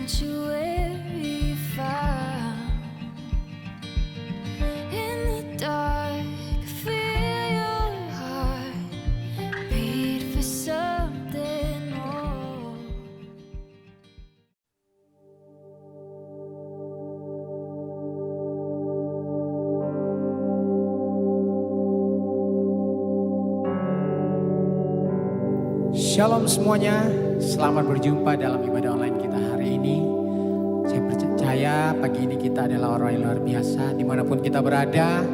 sanctuary found in the dark. Feel your heart beat for something more. Shalom semuanya, selamat berjumpa dalam ibadah online kita hari ini. Saya percaya pagi ini kita adalah orang yang luar biasa. Dimanapun kita berada,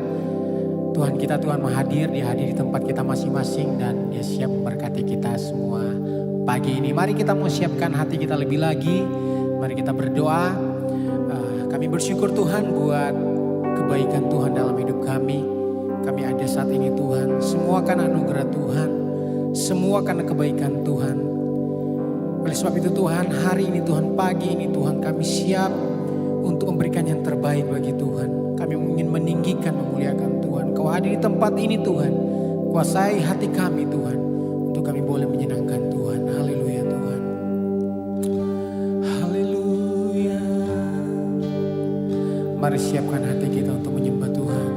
Tuhan kita, Tuhan Maha Hadir, Dia hadir di tempat kita masing-masing dan Dia siap memberkati kita semua pagi ini. Mari kita mau siapkan hati kita lebih lagi, mari kita berdoa. Kami bersyukur Tuhan buat kebaikan Tuhan dalam hidup kami. Kami ada saat ini Tuhan, semua karena anugerah Tuhan. Semua karena kebaikan Tuhan. Oleh sebab itu Tuhan, hari ini Tuhan, pagi ini Tuhan, kami siap untuk memberikan yang terbaik bagi Tuhan. Kami ingin meninggikan, memuliakan Tuhan. Kau hadir di tempat ini Tuhan. Kuasai hati kami Tuhan, untuk kami boleh menyenangkan Tuhan. Haleluya Tuhan. Haleluya. Mari siapkan hati kita untuk menyembah Tuhan.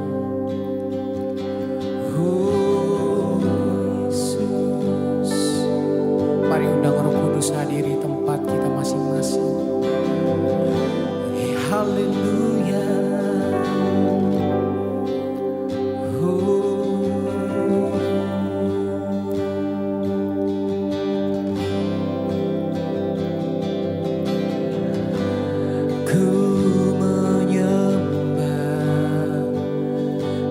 Mari undang Roh Kudus hadir di tempat kita masing-masing. Haleluya. Ku menyembah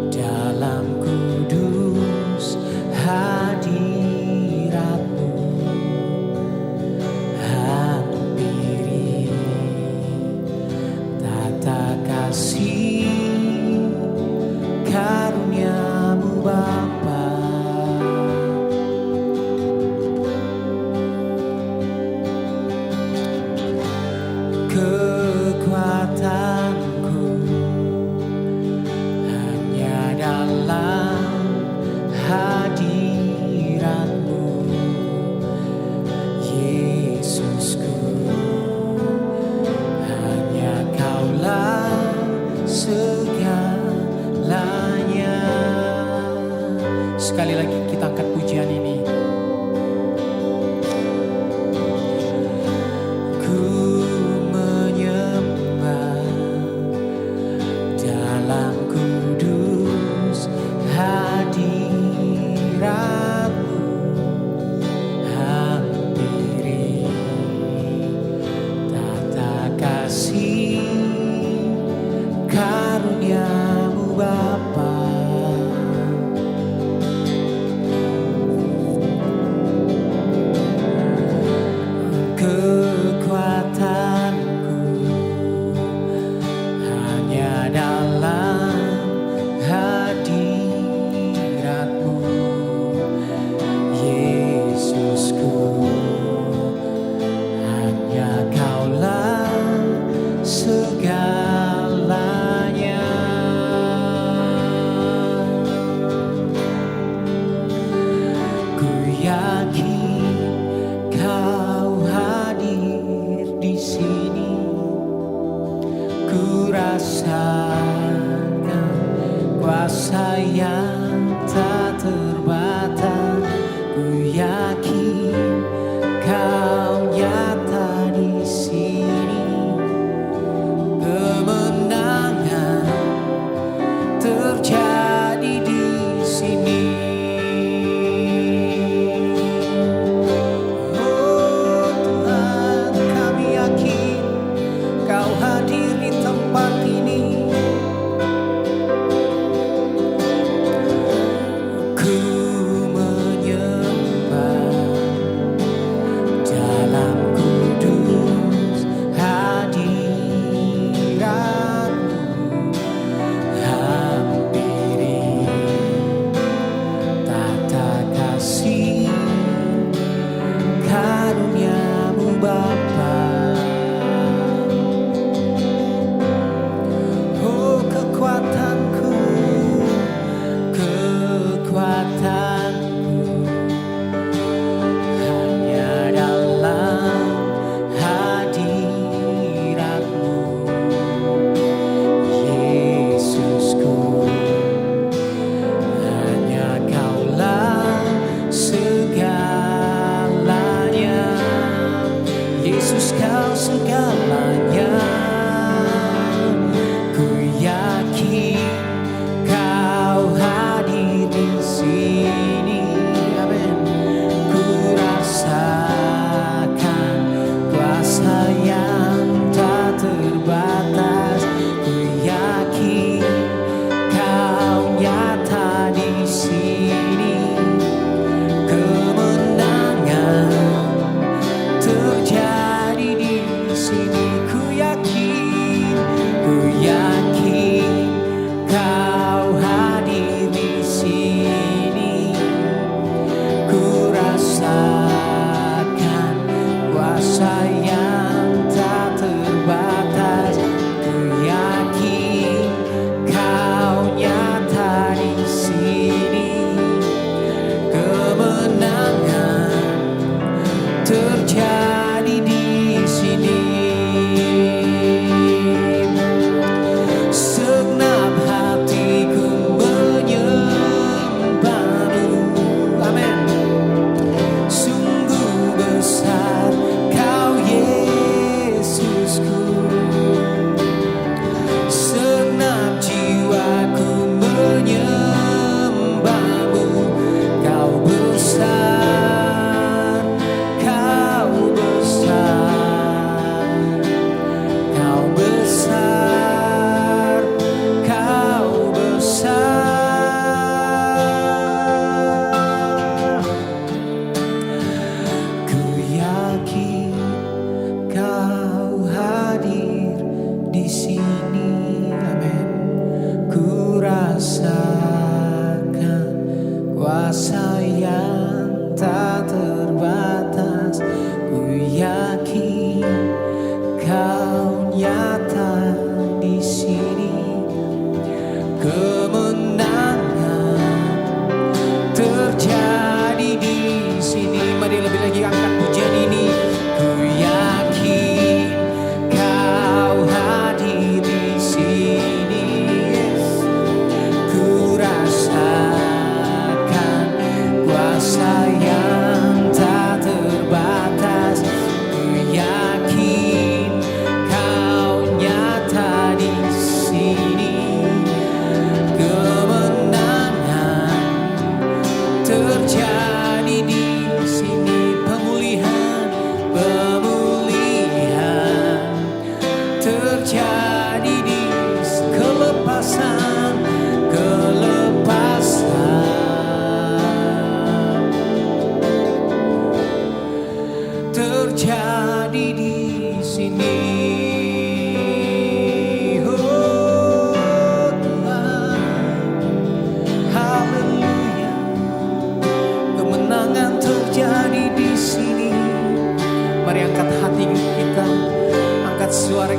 dalam kudus hadirat-Mu. Hampiri tata kasih karunia-Mu Bapa. Kekuatanku hanya dalam hadirat-Mu, Yesusku. Hanya Kaulah segalanya. Sekali lagi kita angkat pujian ini. Ku menyembah dalam kudus hadirat-Mu. Hampiri tata kasih karunia-Mu Bapa. Kekuatanku hanya dalam hadirat-Mu, Yesusku. Hanya Kaulah segalanya. Ku yakin Kau hadir di sini. Ku rasakan kuasa yang tak terbatas. Ku yakin Kau nyata di sini. Kemenangan terjadi di sini. Oh Tuhan, kami yakin Kau hadir di tempat ini.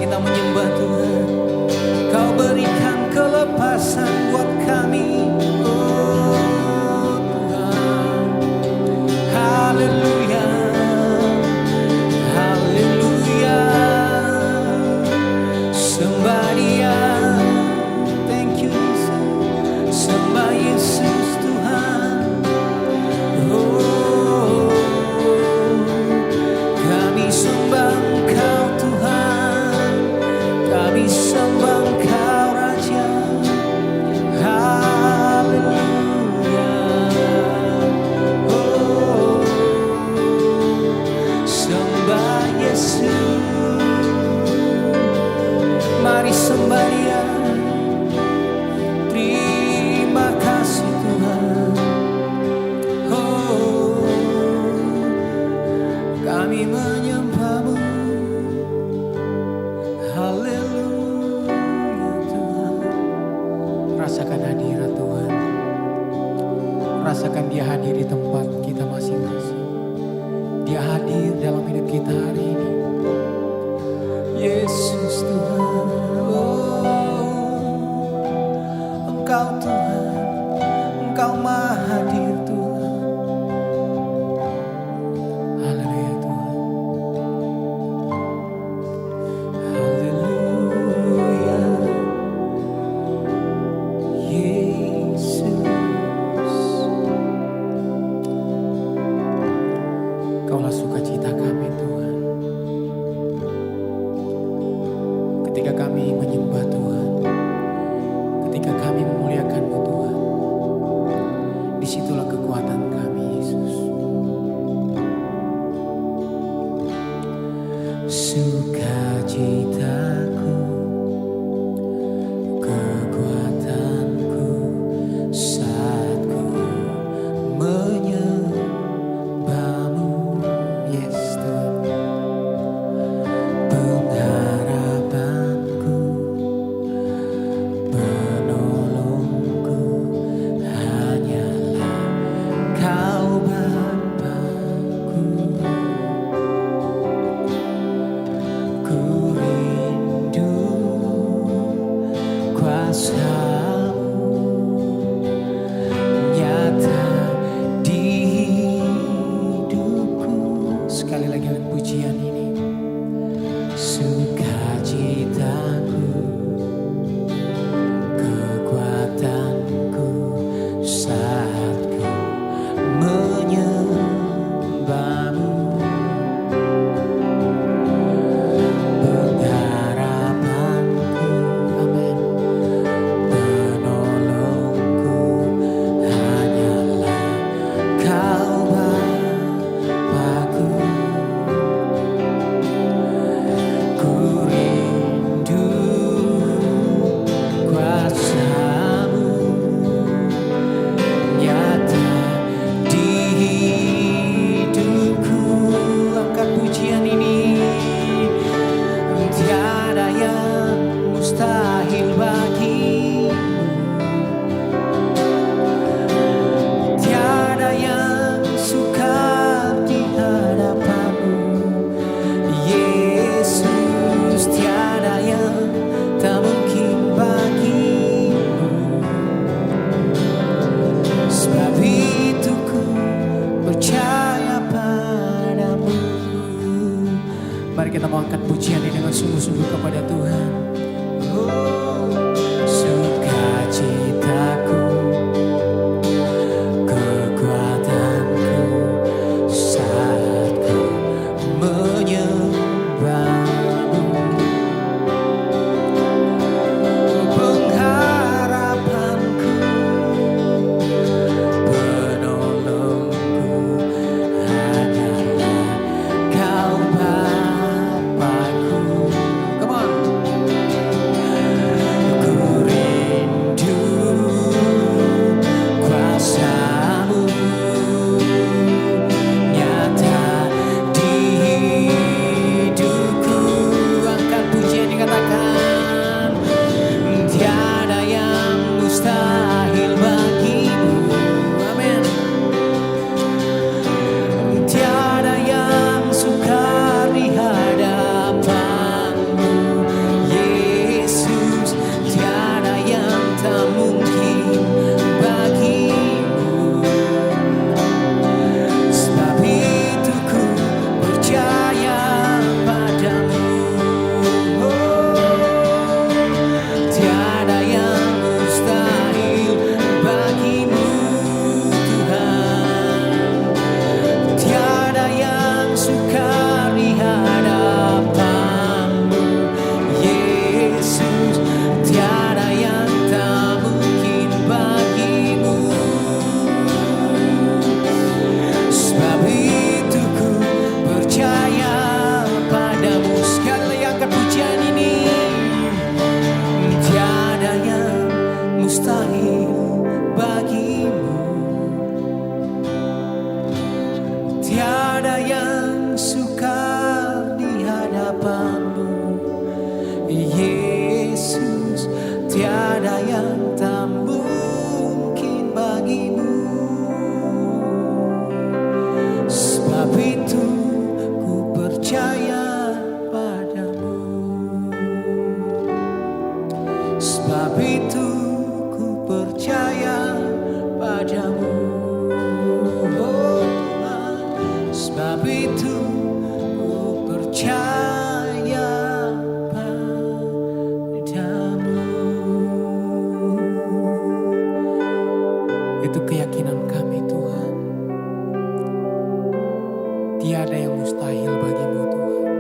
kita menyembah Tuhan. Kau berikan kelepasan buat kami, oh Tuhan. Haleluya, haleluya. Sembah Dia, thank you Jesus. Sembah Yesus Tuhan. Oh, kami sembah Engkau Tuhan, kami sembah Engkau Raja. Haleluya. Oh, sembah Yesus. Mari sembah Dia. Terima kasih Tuhan. Oh, kami menyembah-Mu. Haleluya Tuhan. Rasakan hadirat Tuhan. Rasakan Dia hadir di tempat kita masing-masing. Dia hadir dalam hidup kita hari ini. Yesus Tuhan. Oh, Engkau Tuhan, Engkau Maha hadir Tuhan. Haleluya Tuhan. Haleluya. Yesus. Kaulah sukacita kami Tuhan. Ketika kami menyembah Tuhan, ketika kami memuliakan-Mu Tuhan, disitulah kekuatan kami Yesus. Sukacitaku, kekuatanku saat ku menyembah-Mu. Yes Tuhan. Pengharapanku, penolongku hanyalah Kau Bapa-Ku. Ku rindu kuasa-Mu nyata di hidupku. Sekali lagi dengan pujian ini. Sukacitaku, kekuatanku saat ku menyembah-Mu. Pengharapanku, amin, penolongku hanyalah Kau Bapa-Ku. Ku rindu kuasa-Mu nyata di hidupku. Angkat pujian ini. Tiada yang mustahil bagi-Mu, tiada yang sukar di hadapan-Mu. Yesus, tiada yang tak mungkin bagi-Mu. Sebab itu ku percaya pada-Mu. Mari kita mau angkat pujian ini dengan sungguh-sungguh kepada Tuhan. Oh, sukacitaku, kekuatanku saat ku menyembah-Mu. Pengharapanku, penolongku hanyalah Kau Bapa-Ku. Come on. Yesus, tiada yang tak mungkin bagimu. Sebab itu ku percaya padamu. Sebab itu ku percaya padamu. Oh Tuhan, sebab itu ku percaya padamu. Itu keyakinan kami Tuhan. Tiada yang mustahil bagimu Tuhan.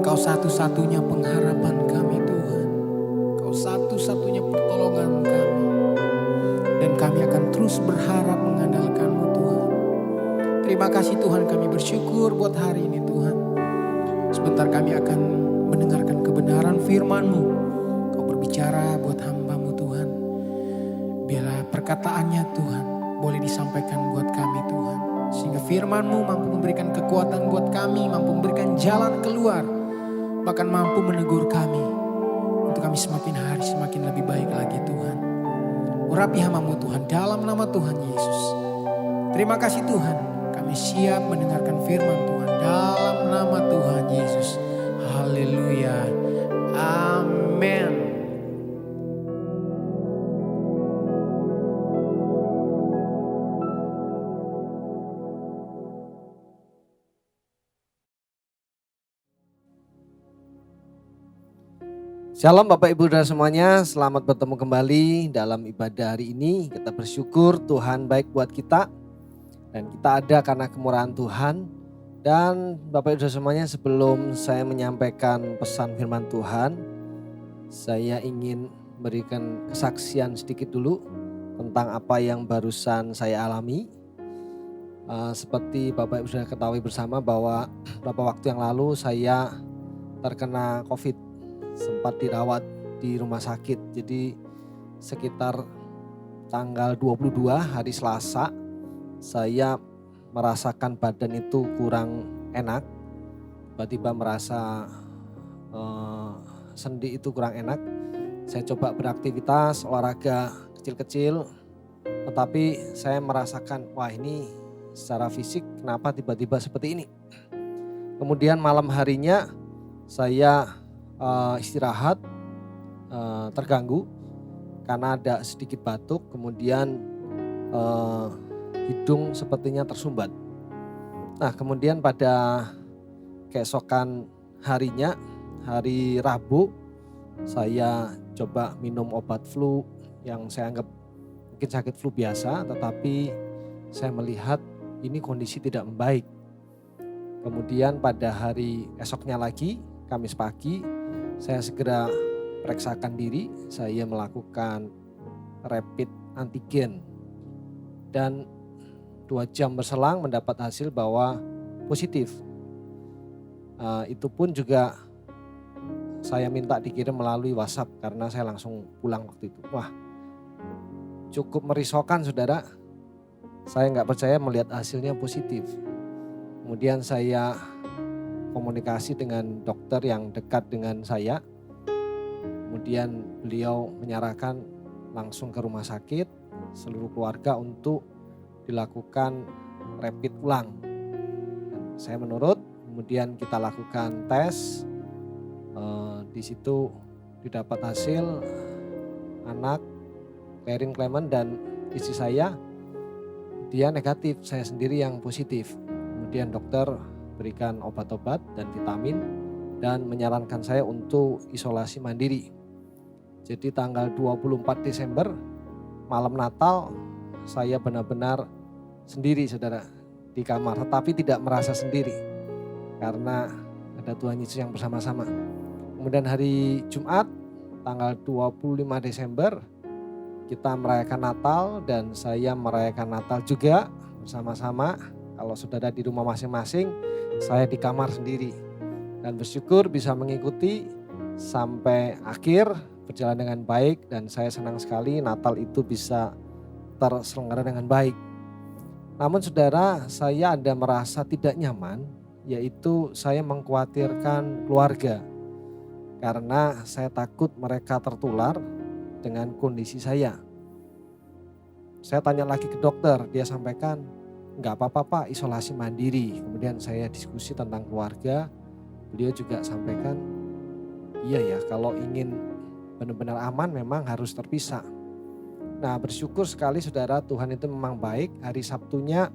Engkau satu-satunya pengharapan kami Tuhan. Engkau satu-satunya pertolongan kami. Dan kami akan terus berharap mengandalkan-Mu Tuhan. Terima kasih Tuhan, kami bersyukur buat hari ini Tuhan. Sebentar kami akan mendengarkan kebenaran firman-Mu. Kau berbicara buat hamba-Mu Tuhan. Biarlah perkataannya Tuhan boleh disampaikan buat kami Tuhan. Sehingga firman-Mu mampu memberikan kekuatan buat kami, mampu memberikan jalan keluar. Bahkan mampu menegur kami. Untuk kami semakin hari semakin lebih baik lagi Tuhan. Urapi hamba-Mu Tuhan dalam nama Tuhan Yesus. Terima kasih Tuhan. Kami siap mendengarkan firman Tuhan dalam nama Tuhan Yesus. Haleluya. Amin. Shalom Bapak Ibu dan semuanya, selamat bertemu kembali dalam ibadah hari ini. Kita bersyukur Tuhan baik buat kita dan kita ada karena kemurahan Tuhan. Dan Bapak Ibu dan semuanya, sebelum saya menyampaikan pesan firman Tuhan, saya ingin berikan kesaksian sedikit dulu tentang apa yang barusan saya alami. Seperti Bapak Ibu sudah ketahui bersama bahwa beberapa waktu yang lalu saya terkena COVID. Sempat dirawat di rumah sakit. Jadi sekitar tanggal 22 hari Selasa saya merasakan badan itu kurang enak. Tiba-tiba merasa sendi itu kurang enak. Saya coba beraktivitas olahraga kecil-kecil, tetapi saya merasakan wah ini secara fisik kenapa tiba-tiba seperti ini. Kemudian malam harinya saya istirahat, terganggu karena ada sedikit batuk, kemudian hidung sepertinya tersumbat. Nah kemudian pada keesokan harinya, hari Rabu, saya coba minum obat flu yang saya anggap mungkin sakit flu biasa, tetapi saya melihat ini kondisi tidak membaik. Kemudian pada hari esoknya lagi, Kamis pagi, saya segera periksakan diri, saya melakukan rapid antigen. Dan 2 jam berselang mendapat hasil bahwa positif. Itu pun juga saya minta dikirim melalui WhatsApp karena saya langsung pulang waktu itu. Wah, cukup merisaukan saudara. Saya nggak percaya melihat hasilnya positif. Kemudian saya komunikasi dengan dokter yang dekat dengan saya. Kemudian beliau menyarankan langsung ke rumah sakit seluruh keluarga untuk dilakukan rapid ulang. Dan saya menurut, kemudian kita lakukan tes. Di situ didapat hasil anak Clarin Clement dan istri saya, dia negatif, saya sendiri yang positif. Kemudian dokter berikan obat-obat dan vitamin dan menyarankan saya untuk isolasi mandiri. Jadi tanggal 24 Desember malam Natal saya benar-benar sendiri saudara di kamar, tetapi tidak merasa sendiri karena ada Tuhan Yesus yang bersama-sama. Kemudian hari Jumat tanggal 25 Desember kita merayakan Natal dan saya merayakan Natal juga bersama-sama. Kalau saudara di rumah masing-masing, saya di kamar sendiri dan bersyukur bisa mengikuti sampai akhir, berjalan dengan baik dan saya senang sekali Natal itu bisa terselenggara dengan baik. Namun saudara, saya ada merasa tidak nyaman yaitu saya mengkhawatirkan keluarga. Karena saya takut mereka tertular dengan kondisi saya. Saya tanya lagi ke dokter, dia sampaikan enggak apa-apa Pak, isolasi mandiri. Kemudian saya diskusi tentang keluarga, beliau juga sampaikan iya ya, kalau ingin benar-benar aman memang harus terpisah. Nah, bersyukur sekali saudara, Tuhan itu memang baik. Hari Sabtunya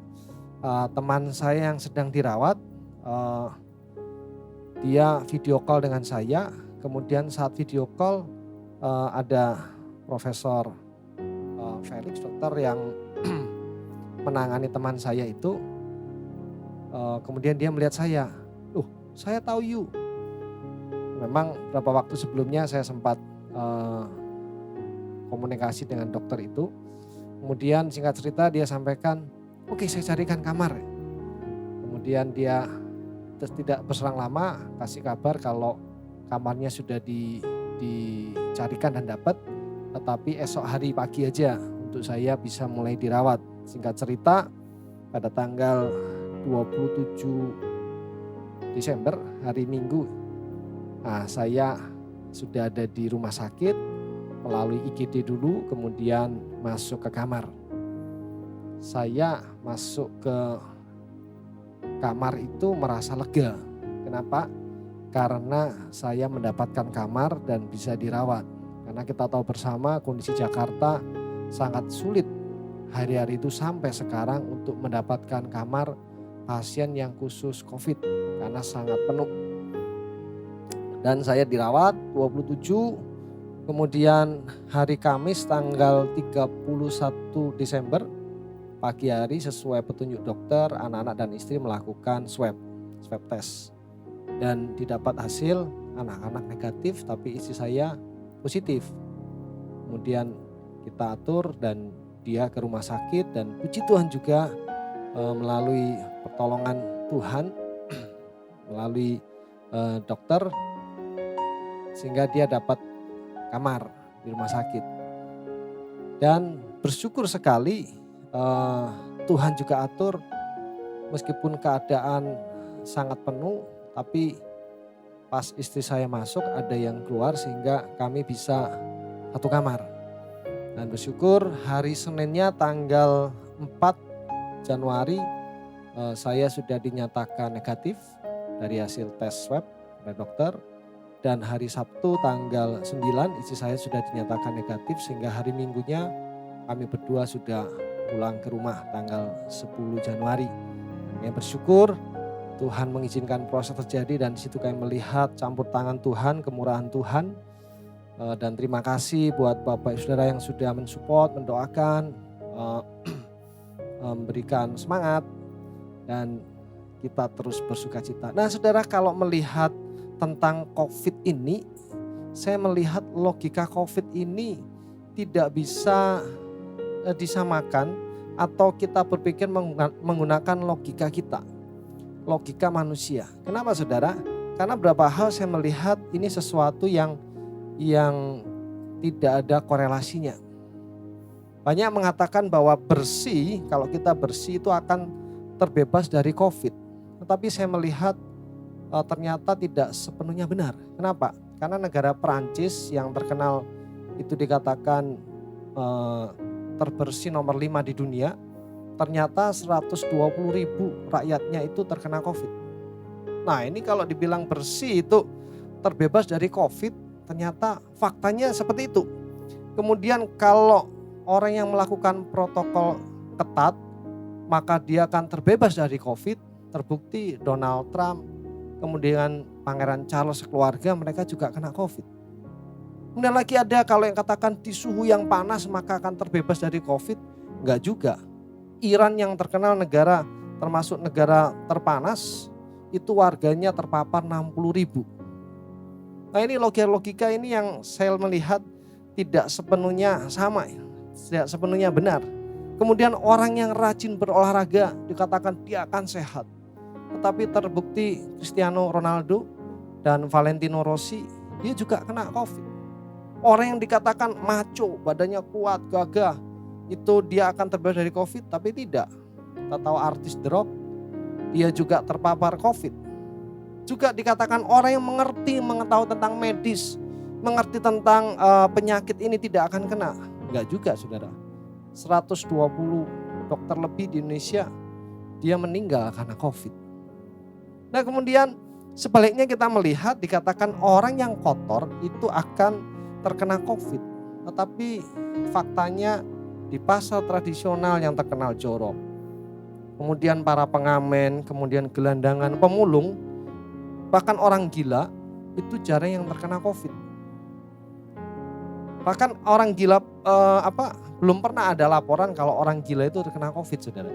teman saya yang sedang dirawat, dia video call dengan saya. Kemudian saat video call ada Profesor Felix, dokter yang menangani teman saya itu. Kemudian dia melihat saya, saya tahu you. Memang beberapa waktu sebelumnya saya sempat komunikasi dengan dokter itu. Kemudian singkat cerita dia sampaikan, oke, saya carikan kamar. Kemudian dia tidak berselang lama kasih kabar kalau kamarnya sudah dicarikan dan dapat, tetapi esok hari pagi aja untuk saya bisa mulai dirawat. Singkat cerita, pada tanggal 27 Desember, hari Minggu, saya sudah ada di rumah sakit melalui IGD dulu, kemudian masuk ke kamar. Saya masuk ke kamar itu merasa lega. Kenapa? Karena saya mendapatkan kamar dan bisa dirawat. Karena kita tahu bersama kondisi Jakarta sangat sulit hari-hari itu sampai sekarang untuk mendapatkan kamar pasien yang khusus COVID karena sangat penuh. Dan saya dirawat 27, kemudian hari Kamis tanggal 31 Desember pagi hari sesuai petunjuk dokter, anak-anak dan istri melakukan swab test. Dan didapat hasil anak-anak negatif tapi istri saya positif. Kemudian kita atur dan dia ke rumah sakit dan puji Tuhan juga melalui pertolongan Tuhan, melalui dokter sehingga dia dapat kamar di rumah sakit. Dan bersyukur sekali Tuhan juga atur meskipun keadaan sangat penuh, tapi pas istri saya masuk ada yang keluar sehingga kami bisa satu kamar. Dan bersyukur hari Seninnya tanggal 4 Januari saya sudah dinyatakan negatif dari hasil tes swab oleh dokter. Dan hari Sabtu tanggal 9 istri saya sudah dinyatakan negatif sehingga hari Minggunya kami berdua sudah pulang ke rumah tanggal 10 Januari. Kami bersyukur Tuhan mengizinkan proses terjadi dan di situ kami melihat campur tangan Tuhan, kemurahan Tuhan. Dan terima kasih buat Bapak Ibu Saudara yang sudah mensupport, mendoakan, memberikan semangat dan kita terus bersuka cita. Nah saudara, kalau melihat tentang COVID ini, saya melihat logika COVID ini tidak bisa disamakan atau kita berpikir menggunakan logika kita. Logika manusia. Kenapa saudara? Karena beberapa hal saya melihat ini sesuatu yang tidak ada korelasinya. Banyak mengatakan bahwa bersih, kalau kita bersih itu akan terbebas dari COVID. Tetapi saya melihat ternyata tidak sepenuhnya benar. Kenapa? Karena negara Perancis yang terkenal itu dikatakan terbersih nomor 5 di dunia. Ternyata 120.000 rakyatnya itu terkena COVID. Nah ini kalau dibilang bersih itu terbebas dari COVID, ternyata faktanya seperti itu. Kemudian kalau orang yang melakukan protokol ketat, maka dia akan terbebas dari COVID. Terbukti Donald Trump, kemudian Pangeran Charles keluarga mereka juga kena COVID. Kemudian lagi ada kalau yang katakan di suhu yang panas maka akan terbebas dari COVID. Enggak juga. Iran yang terkenal negara termasuk negara terpanas itu warganya terpapar 60.000. Nah ini logika ini yang saya melihat tidak sepenuhnya sama, tidak sepenuhnya benar. Kemudian orang yang rajin berolahraga dikatakan dia akan sehat. Tetapi terbukti Cristiano Ronaldo dan Valentino Rossi dia juga kena COVID. Orang yang dikatakan maco, badannya kuat, gagah, itu dia akan terbebas dari COVID, tapi tidak. Kita tahu artis The Rock, dia juga terpapar COVID. Juga dikatakan orang yang mengerti, mengetahui tentang medis, mengerti tentang penyakit ini tidak akan kena. Enggak juga saudara. 120 dokter lebih di Indonesia dia meninggal karena COVID. Nah kemudian sebaliknya kita melihat dikatakan orang yang kotor itu akan terkena COVID. Tetapi faktanya di pasar tradisional yang terkenal jorok. Kemudian para pengamen, kemudian gelandangan, pemulung, bahkan orang gila itu jarang yang terkena COVID. Bahkan orang gila belum pernah ada laporan kalau orang gila itu terkena COVID, saudara.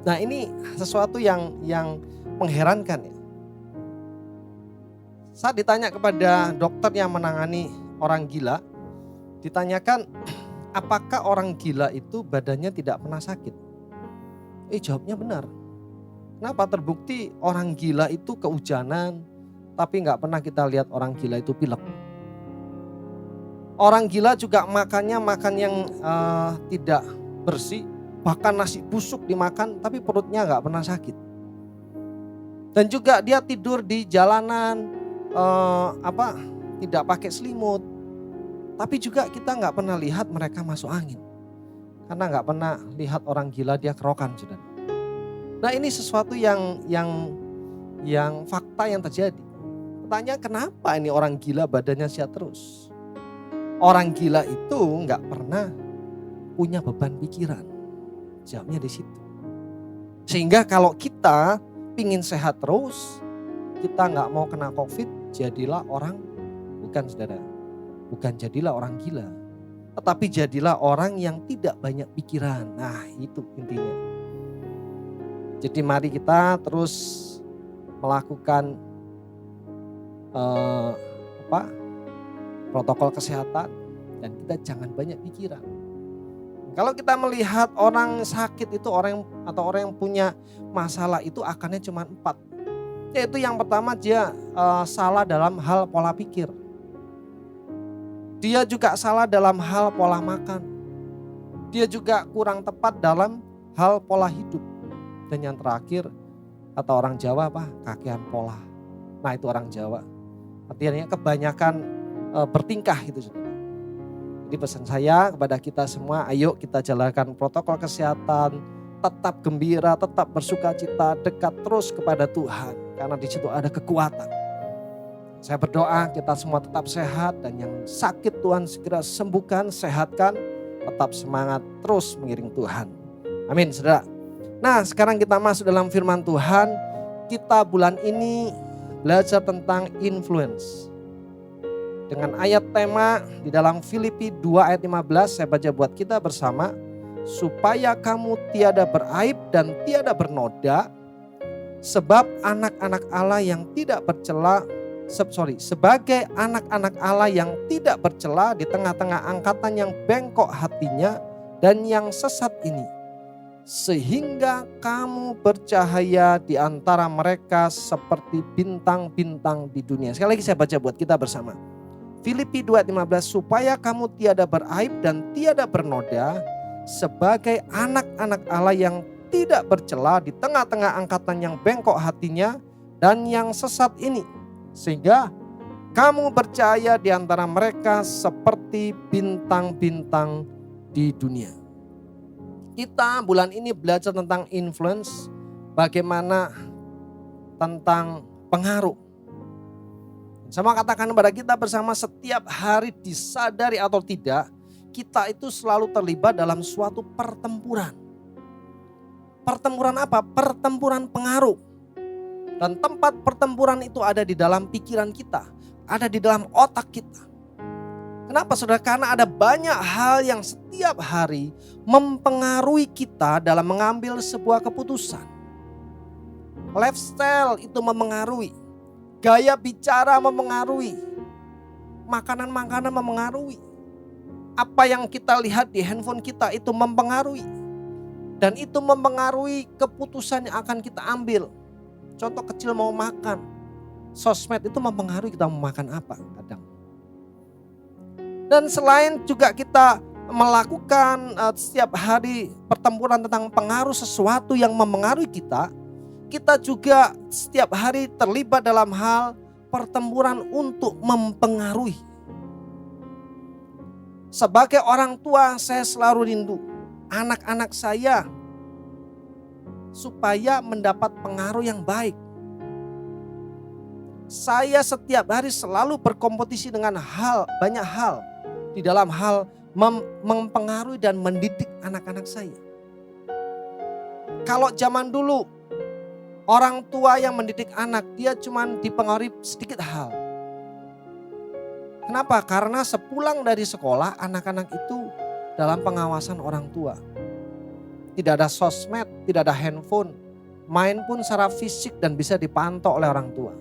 Nah ini sesuatu yang mengherankan ya. Saat ditanya kepada dokter yang menangani orang gila, ditanyakan apakah orang gila itu badannya tidak pernah sakit? Jawabnya benar. Kenapa? Terbukti orang gila itu kehujanan, tapi nggak pernah kita lihat orang gila itu pilek. Orang gila juga makannya makan yang tidak bersih, bahkan nasi busuk dimakan, tapi perutnya nggak pernah sakit. Dan juga dia tidur di jalanan, tidak pakai selimut, tapi juga kita nggak pernah lihat mereka masuk angin, karena nggak pernah lihat orang gila dia kerokan, saudara. Nah ini sesuatu yang fakta yang terjadi. Pertanyaan kenapa ini orang gila badannya sehat terus? Orang gila itu nggak pernah punya beban pikiran. Jawabnya di situ. Sehingga kalau kita pingin sehat terus, kita nggak mau kena COVID, jadilah orang, bukan saudara, bukan jadilah orang gila, tetapi jadilah orang yang tidak banyak pikiran. Nah itu intinya. Jadi mari kita terus melakukan protokol kesehatan dan kita jangan banyak pikiran. Kalau kita melihat orang sakit itu orang yang punya masalah itu akarnya cuma 4. Yaitu yang pertama dia salah dalam hal pola pikir. Dia juga salah dalam hal pola makan. Dia juga kurang tepat dalam hal pola hidup. Dan yang terakhir kata orang Jawa kakean pola. Nah itu orang Jawa. Artinya kebanyakan bertingkah itu. Jadi pesan saya kepada kita semua, ayo kita jalankan protokol kesehatan, tetap gembira, tetap bersuka cita, dekat terus kepada Tuhan. Karena di situ ada kekuatan. Saya berdoa kita semua tetap sehat dan yang sakit Tuhan segera sembuhkan, sehatkan, tetap semangat terus mengiring Tuhan. Amin, saudara. Nah sekarang kita masuk dalam firman Tuhan, kita bulan ini belajar tentang influence. Dengan ayat tema di dalam Filipi 2 ayat 15 saya baca buat kita bersama. Supaya kamu tiada beraib dan tiada bernoda. Sebab anak-anak Allah yang tidak bercela. Sebagai anak-anak Allah yang tidak bercela di tengah-tengah angkatan yang bengkok hatinya dan yang sesat ini. Sehingga kamu bercahaya di antara mereka seperti bintang-bintang di dunia. Sekali lagi saya baca buat kita bersama. Filipi 2:15 supaya kamu tiada beraib dan tiada bernoda sebagai anak-anak Allah yang tidak bercela di tengah-tengah angkatan yang bengkok hatinya dan yang sesat ini. Sehingga kamu bercahaya di antara mereka seperti bintang-bintang di dunia. Kita bulan ini belajar tentang influence, bagaimana tentang pengaruh. Saya mau katakan kepada kita bersama setiap hari disadari atau tidak, kita itu selalu terlibat dalam suatu pertempuran. Pertempuran apa? Pertempuran pengaruh. Dan tempat pertempuran itu ada di dalam pikiran kita, ada di dalam otak kita. Kenapa saudara? Karena ada banyak hal yang setiap hari mempengaruhi kita dalam mengambil sebuah keputusan. Lifestyle itu mempengaruhi. Gaya bicara mempengaruhi. Makanan-makanan mempengaruhi. Apa yang kita lihat di handphone kita itu mempengaruhi. Dan itu mempengaruhi keputusan yang akan kita ambil. Contoh kecil mau makan. Sosmed itu mempengaruhi kita mau makan apa kadang. Dan selain juga kita melakukan setiap hari pertempuran tentang pengaruh sesuatu yang memengaruhi kita, kita juga setiap hari terlibat dalam hal pertempuran untuk mempengaruhi. Sebagai orang tua, saya selalu rindu anak-anak saya supaya mendapat pengaruh yang baik. Saya setiap hari selalu berkompetisi dengan banyak hal di dalam hal mempengaruhi dan mendidik anak-anak saya. Kalau zaman dulu orang tua yang mendidik anak, dia cuma dipengaruhi sedikit hal. Kenapa? Karena sepulang dari sekolah anak-anak itu dalam pengawasan orang tua. Tidak ada sosmed, tidak ada handphone, main pun secara fisik dan bisa dipantau oleh orang tua.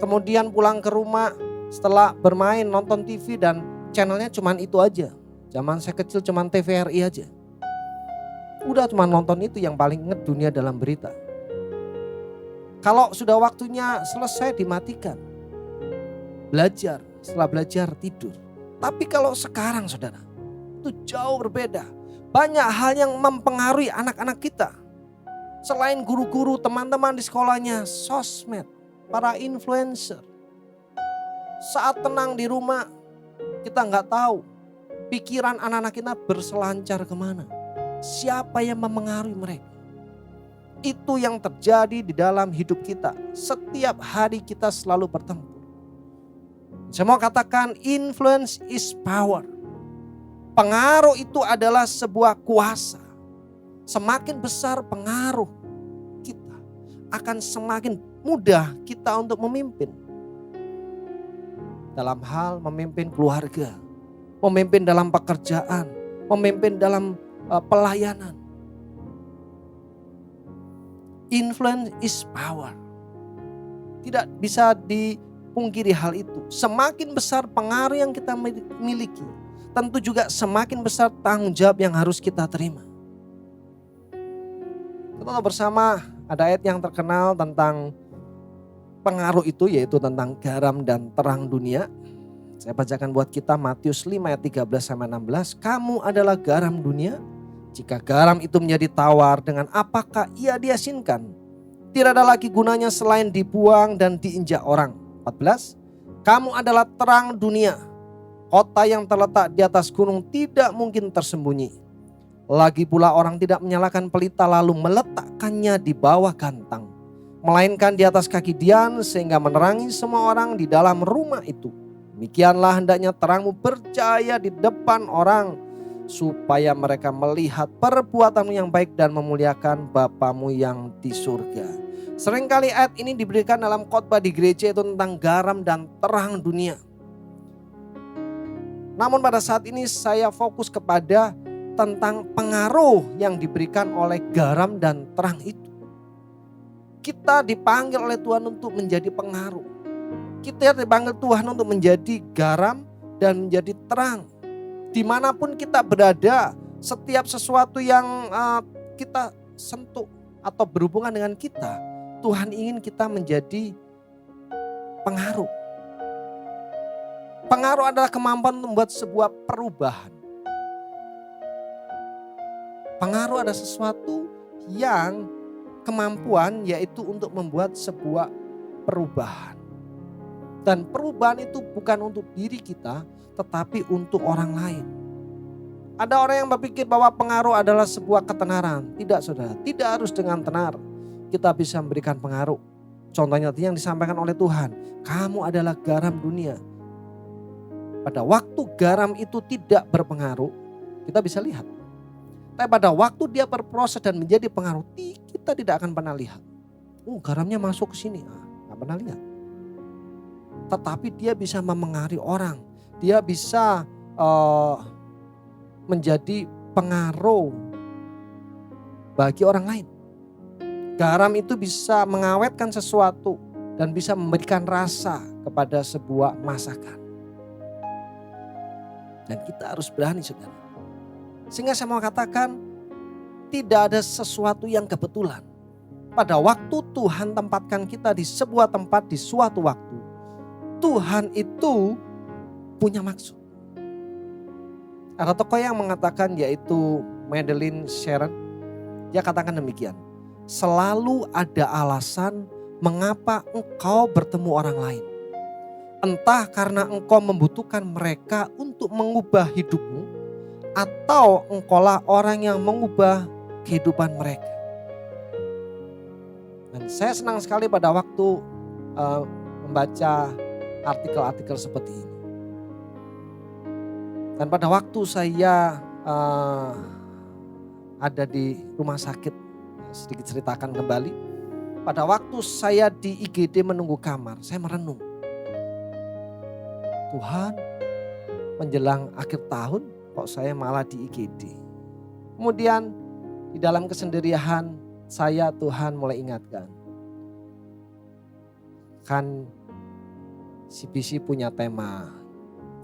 Kemudian pulang ke rumah setelah bermain nonton TV dan channelnya cuma itu aja. Zaman saya kecil cuma TVRI aja. Udah cuma nonton itu yang paling inget dunia dalam berita. Kalau sudah waktunya selesai dimatikan. Belajar, setelah belajar tidur. Tapi kalau sekarang saudara, itu jauh berbeda. Banyak hal yang mempengaruhi anak-anak kita. Selain guru-guru, teman-teman di sekolahnya, sosmed, para influencer. Saat tenang di rumah, kita nggak tahu pikiran anak-anak kita berselancar kemana. Siapa yang memengaruhi mereka? Itu yang terjadi di dalam hidup kita. Setiap hari kita selalu bertempur. Saya mau katakan influence is power. Pengaruh itu adalah sebuah kuasa. Semakin besar pengaruh kita, akan semakin mudah kita untuk memimpin. Dalam hal memimpin keluarga, memimpin dalam pekerjaan, memimpin dalam pelayanan. Influence is power. Tidak bisa dipungkiri hal itu. Semakin besar pengaruh yang kita miliki, tentu juga semakin besar tanggung jawab yang harus kita terima. Kita tahu bersama ada ayat yang terkenal tentang pengaruh itu, yaitu tentang garam dan terang dunia. Saya bacakan buat kita Matius 5 ayat 13-16. Kamu adalah garam dunia. Jika garam itu menjadi tawar, dengan apakah ia diasinkan? Tidak ada lagi gunanya selain dibuang dan diinjak orang. 14. Kamu adalah terang dunia. Kota yang terletak di atas gunung tidak mungkin tersembunyi. Lagi pula orang tidak menyalakan pelita lalu meletakkannya di bawah gantang, melainkan di atas kaki dian sehingga menerangi semua orang di dalam rumah itu. Demikianlah hendaknya terangmu bercahaya di depan orang, supaya mereka melihat perbuatanmu yang baik dan memuliakan Bapamu yang di surga. Seringkali ayat ini diberikan dalam khotbah di gereja, itu tentang garam dan terang dunia. Namun pada saat ini saya fokus kepada tentang pengaruh yang diberikan oleh garam dan terang itu. Kita dipanggil oleh Tuhan untuk menjadi pengaruh. Kita dipanggil Tuhan untuk menjadi garam dan menjadi terang. Dimanapun kita berada, setiap sesuatu yang kita sentuh atau berhubungan dengan kita, Tuhan ingin kita menjadi pengaruh. Pengaruh adalah kemampuan untuk membuat sebuah perubahan. Pengaruh adalah sesuatu yang kemampuan, yaitu untuk membuat sebuah perubahan. Dan perubahan itu bukan untuk diri kita, tetapi untuk orang lain. Ada orang yang berpikir bahwa pengaruh adalah sebuah ketenaran. Tidak saudara, tidak harus dengan tenar kita bisa memberikan pengaruh. Contohnya yang disampaikan oleh Tuhan, kamu adalah garam dunia. Pada waktu garam itu tidak berpengaruh, kita bisa lihat. Tapi pada waktu dia berproses dan menjadi pengaruh, kita tidak akan pernah lihat. Garamnya masuk ke sini, nggak pernah lihat. Tetapi dia bisa memengaruhi orang. Dia bisa menjadi pengaruh bagi orang lain. Garam itu bisa mengawetkan sesuatu dan bisa memberikan rasa kepada sebuah masakan. Dan kita harus berani saudara. Sehingga saya mau katakan tidak ada sesuatu yang kebetulan. Pada waktu Tuhan tempatkan kita di sebuah tempat di suatu waktu, Tuhan itu punya maksud. Ada tokoh yang mengatakan yaitu Madeline Sharon. Dia katakan demikian. Selalu ada alasan mengapa engkau bertemu orang lain. Entah karena engkau membutuhkan mereka untuk mengubah hidupmu, atau engkaulah orang yang mengubah kehidupan mereka. Dan saya senang sekali pada waktu membaca artikel-artikel seperti ini. Dan pada waktu saya ada di rumah sakit, sedikit ceritakan kembali. Pada waktu saya di IGD menunggu kamar, saya merenung. Tuhan, menjelang akhir tahun kok saya malah di IGD. Kemudian di dalam kesendirian saya, Tuhan mulai ingatkan. Kan CBC punya tema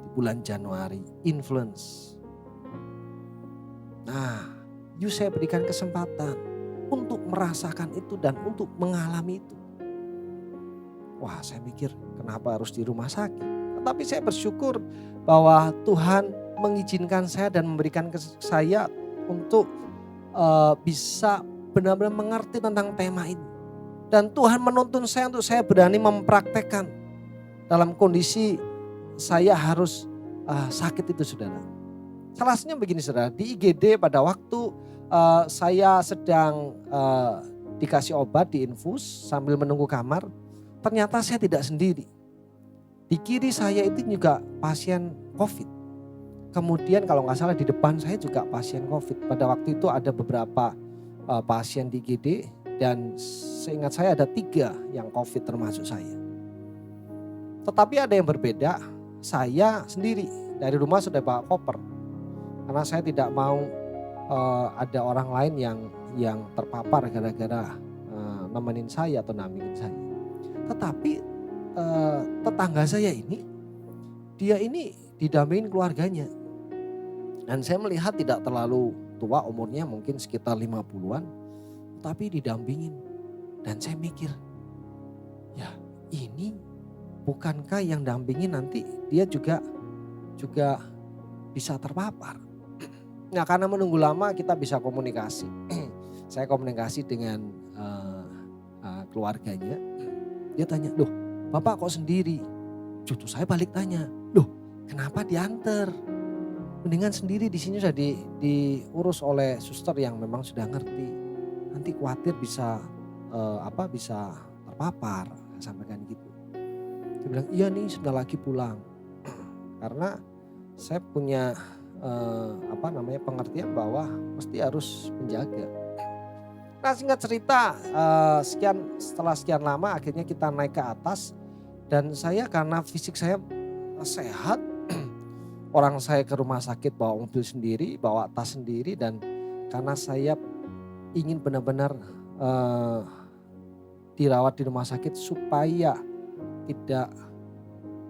di bulan Januari, influence. Nah, saya berikan kesempatan untuk merasakan itu dan untuk mengalami itu. Wah, saya mikir kenapa harus di rumah sakit? Tetapi saya bersyukur bahwa Tuhan mengizinkan saya dan memberikan saya untuk bisa benar-benar mengerti tentang tema ini. Dan Tuhan menuntun saya untuk saya berani mempraktekkan dalam kondisi saya harus sakit itu, saudara. Salah satunya begini, saudara. Di IGD pada waktu saya sedang dikasih obat, diinfus sambil menunggu kamar. Ternyata saya tidak sendiri. Di kiri saya itu juga pasien COVID. Kemudian kalau nggak salah di depan saya juga pasien COVID. Pada waktu itu ada beberapa pasien di IGD dan seingat saya ada 3 yang COVID termasuk saya. Tetapi ada yang berbeda, saya sendiri dari rumah sudah bawa koper. Karena saya tidak mau ada orang lain yang terpapar gara-gara nemenin saya atau nampingin saya. Tetapi tetangga saya ini, dia ini didampingin keluarganya. Dan saya melihat tidak terlalu tua umurnya, mungkin sekitar 50-an. Tapi didampingin. Dan saya mikir, ya ini bukankah yang dampingin nanti dia juga bisa terpapar. Nah, karena menunggu lama kita bisa komunikasi. Saya komunikasi dengan keluarganya. Dia tanya, loh Bapak kok sendiri? Cucu saya balik tanya, loh kenapa diantar? Mendingan sendiri di sini sudah diurus oleh suster yang memang sudah ngerti. Nanti khawatir bisa bisa terpapar, saya sampaikan gitu. Dia bilang, iya nih sudah lagi pulang. Karena saya punya pengertian bahwa mesti harus menjaga. Nah, singkat cerita, setelah sekian lama akhirnya kita naik ke atas dan saya karena fisik saya sehat, orang saya ke rumah sakit bawa mobil sendiri, bawa tas sendiri, dan karena saya ingin benar-benar dirawat di rumah sakit supaya tidak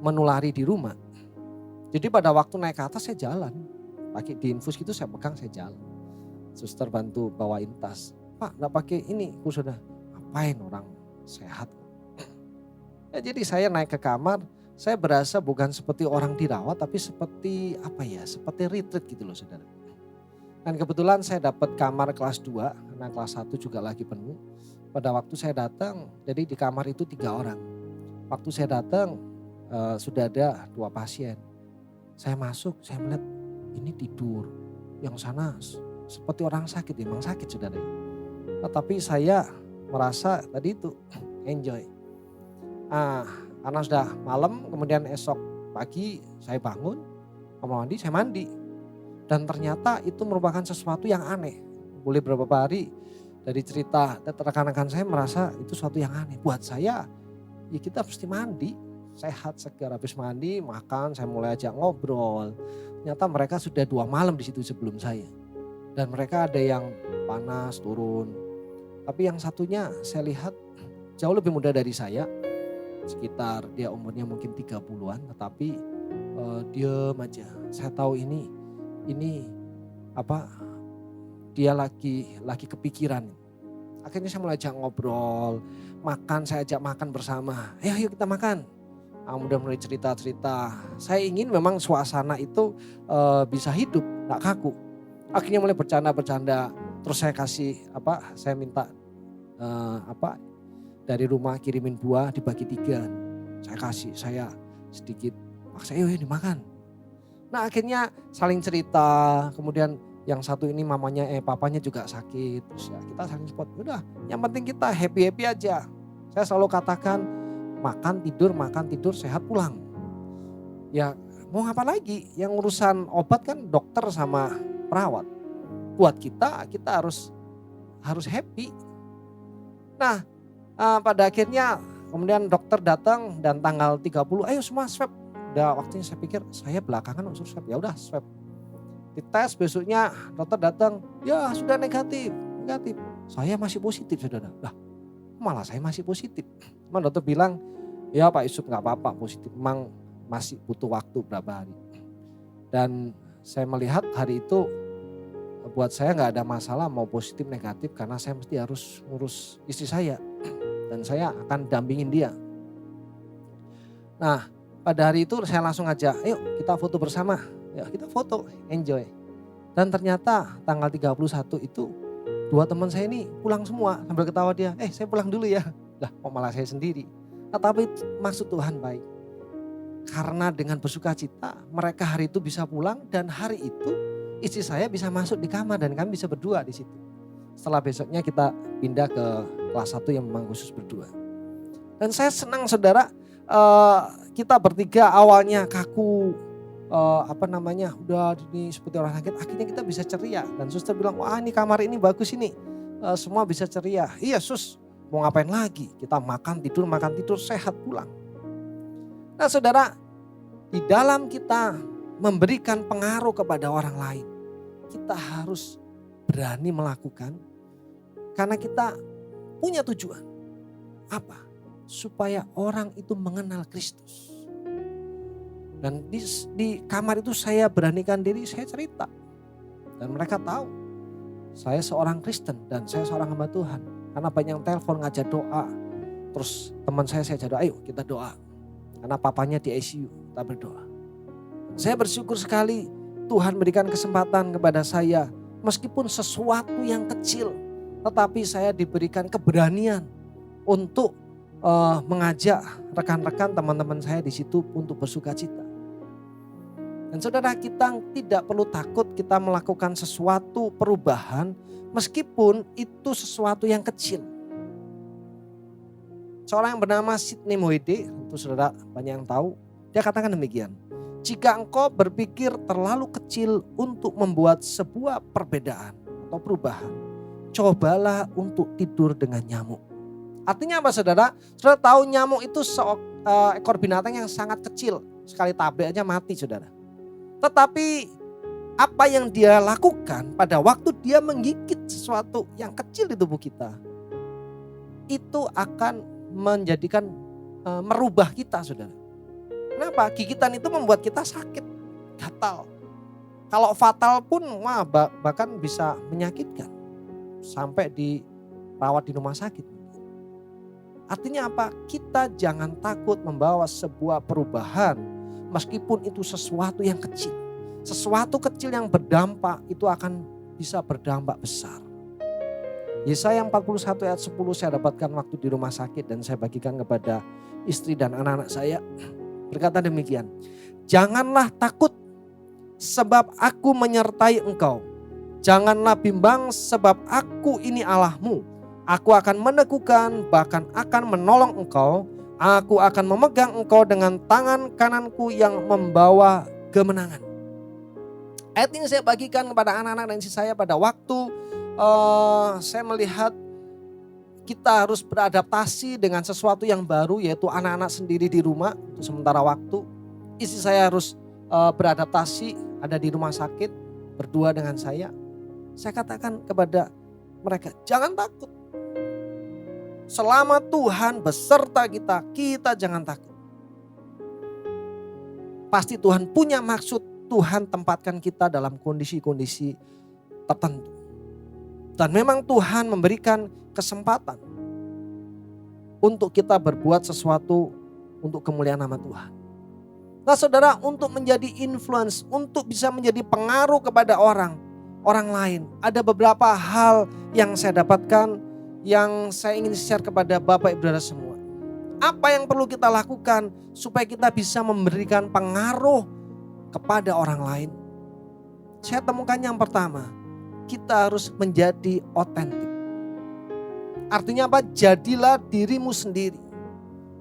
menulari di rumah. Jadi pada waktu naik ke atas saya jalan, pakai diinfus gitu saya pegang saya jalan. Suster bantu bawain tas. Pak gak pakai ini sudah, ngapain orang sehat. Ya, jadi saya naik ke kamar, saya berasa bukan seperti orang dirawat tapi seperti seperti retreat gitu loh, saudara. Dan kebetulan saya dapat kamar kelas 2 karena kelas 1 juga lagi penuh. Pada waktu saya datang, jadi di kamar itu 3 orang. Waktu saya datang sudah ada 2 pasien. Saya masuk, saya melihat ini tidur. Yang sana seperti orang sakit, memang sakit, saudara. Tapi saya merasa tadi itu enjoy. Karena sudah malam, kemudian esok pagi saya bangun, kamar mandi, saya mandi. Dan ternyata itu merupakan sesuatu yang aneh. Boleh beberapa hari dari cerita rekan-rekan saya merasa itu sesuatu yang aneh. Buat saya, ya kita mesti mandi. Sehat, segar, habis mandi, makan, saya mulai ajak ngobrol. Ternyata mereka sudah 2 malam di situ sebelum saya. Dan mereka ada yang panas, turun. Tapi yang satunya saya lihat jauh lebih muda dari saya. Sekitar dia umurnya mungkin 30-an, tetapi diem aja. Saya tahu ini dia lagi kepikiran. Akhirnya saya mulai ajak ngobrol, makan, saya ajak makan bersama. Ayo kita makan. Kemudian mulai cerita-cerita. Saya ingin memang suasana itu bisa hidup, gak kaku. Akhirnya mulai bercanda-bercanda. Terus saya minta dari rumah kirimin buah dibagi 3. Saya sedikit maksa, ayo ini makan. Nah akhirnya saling cerita, kemudian yang satu ini papanya juga sakit. Terus ya kita saling support, udah yang penting kita happy-happy aja. Saya selalu katakan makan tidur, sehat pulang. Ya mau ngapa lagi, yang urusan obat kan dokter sama perawat. Buat kita harus happy. Nah pada akhirnya kemudian dokter datang dan tanggal 30 ayo semua swab. Udah waktunya, saya pikir saya belakangan unsur swab, ya udah swab. Dites besoknya dokter datang, ya sudah negatif. Saya masih positif saudara. Lah malah saya masih positif. Memang dokter bilang, ya Pak Yusuf gak apa-apa positif, memang masih butuh waktu berapa hari. Dan saya melihat hari itu buat saya gak ada masalah mau positif negatif, karena saya mesti harus ngurus istri saya. Dan saya akan dampingin dia. Nah pada hari itu saya langsung aja, ayo kita foto bersama. Ya kita foto, enjoy. Dan ternyata tanggal 31 itu 2 teman saya ini pulang semua sambil ketawa dia. Saya pulang dulu ya. Lah kok malah saya sendiri. Nah, tapi maksud Tuhan baik. Karena dengan bersuka cita mereka hari itu bisa pulang, dan hari itu istri saya bisa masuk di kamar dan kami bisa berdua di situ. Setelah besoknya kita pindah ke kelas 1 yang memang khusus berdua. Dan saya senang saudara, kita bertiga awalnya kaku, udah ini seperti orang sakit, akhirnya kita bisa ceria. Dan suster bilang, wah ini kamar ini bagus ini, semua bisa ceria. Iya sus, mau ngapain lagi, kita makan tidur, sehat pulang. Nah saudara, di dalam kita memberikan pengaruh kepada orang lain, kita harus berani melakukan, karena kita punya tujuan. Apa? Supaya orang itu mengenal Kristus. Dan di kamar itu saya beranikan diri, saya cerita. Dan mereka tahu saya seorang Kristen dan saya seorang hamba Tuhan. Karena banyak yang telepon ngajak doa. Terus teman saya ajak doa, ayo kita doa. Karena papanya di ICU, kita berdoa. Saya bersyukur sekali Tuhan berikan kesempatan kepada saya. Meskipun sesuatu yang kecil, tetapi saya diberikan keberanian untuk mengajak rekan-rekan teman-teman saya di situ untuk bersuka cita. Dan saudara, kita tidak perlu takut kita melakukan sesuatu perubahan meskipun itu sesuatu yang kecil. Seorang yang bernama Sidney Moede, itu saudara banyak yang tahu, dia katakan demikian. Jika engkau berpikir terlalu kecil untuk membuat sebuah perbedaan atau perubahan, cobalah untuk tidur dengan nyamuk. Artinya apa saudara? Saudara tahu nyamuk itu ekor binatang yang sangat kecil. Sekali tabrak aja mati saudara. Tetapi apa yang dia lakukan pada waktu dia menggigit sesuatu yang kecil di tubuh kita, itu akan menjadikan merubah kita saudara. Kenapa? Gigitan itu membuat kita sakit, gatal. Kalau fatal pun bahkan bisa menyakitkan. Sampai dirawat di rumah sakit. Artinya apa? Kita jangan takut membawa sebuah perubahan meskipun itu sesuatu yang kecil. Sesuatu kecil yang berdampak itu akan bisa berdampak besar. Yesaya 41 ayat 10 saya dapatkan waktu di rumah sakit dan saya bagikan kepada istri dan anak-anak saya. Berkata demikian, janganlah takut sebab aku menyertai engkau. Janganlah bimbang sebab aku ini Allahmu. Aku akan meneguhkan bahkan akan menolong engkau. Aku akan memegang engkau dengan tangan kananku yang membawa kemenangan. Ayat ini saya bagikan kepada anak-anak dan istri saya pada waktu saya melihat kita harus beradaptasi dengan sesuatu yang baru, yaitu anak-anak sendiri di rumah untuk sementara waktu. Istri saya harus beradaptasi ada di rumah sakit berdua dengan saya. Saya katakan kepada mereka, jangan takut. Selama Tuhan beserta kita, kita jangan takut. Pasti Tuhan punya maksud, Tuhan tempatkan kita dalam kondisi-kondisi tertentu. Dan memang Tuhan memberikan kesempatan untuk kita berbuat sesuatu untuk kemuliaan nama Tuhan. Nah saudara, untuk menjadi influence, untuk bisa menjadi pengaruh kepada orang lain. Ada beberapa hal yang saya dapatkan yang saya ingin share kepada Bapak Ibu Saudara semua. Apa yang perlu kita lakukan supaya kita bisa memberikan pengaruh kepada orang lain? Saya temukan yang pertama, kita harus menjadi otentik. Artinya apa? Jadilah dirimu sendiri.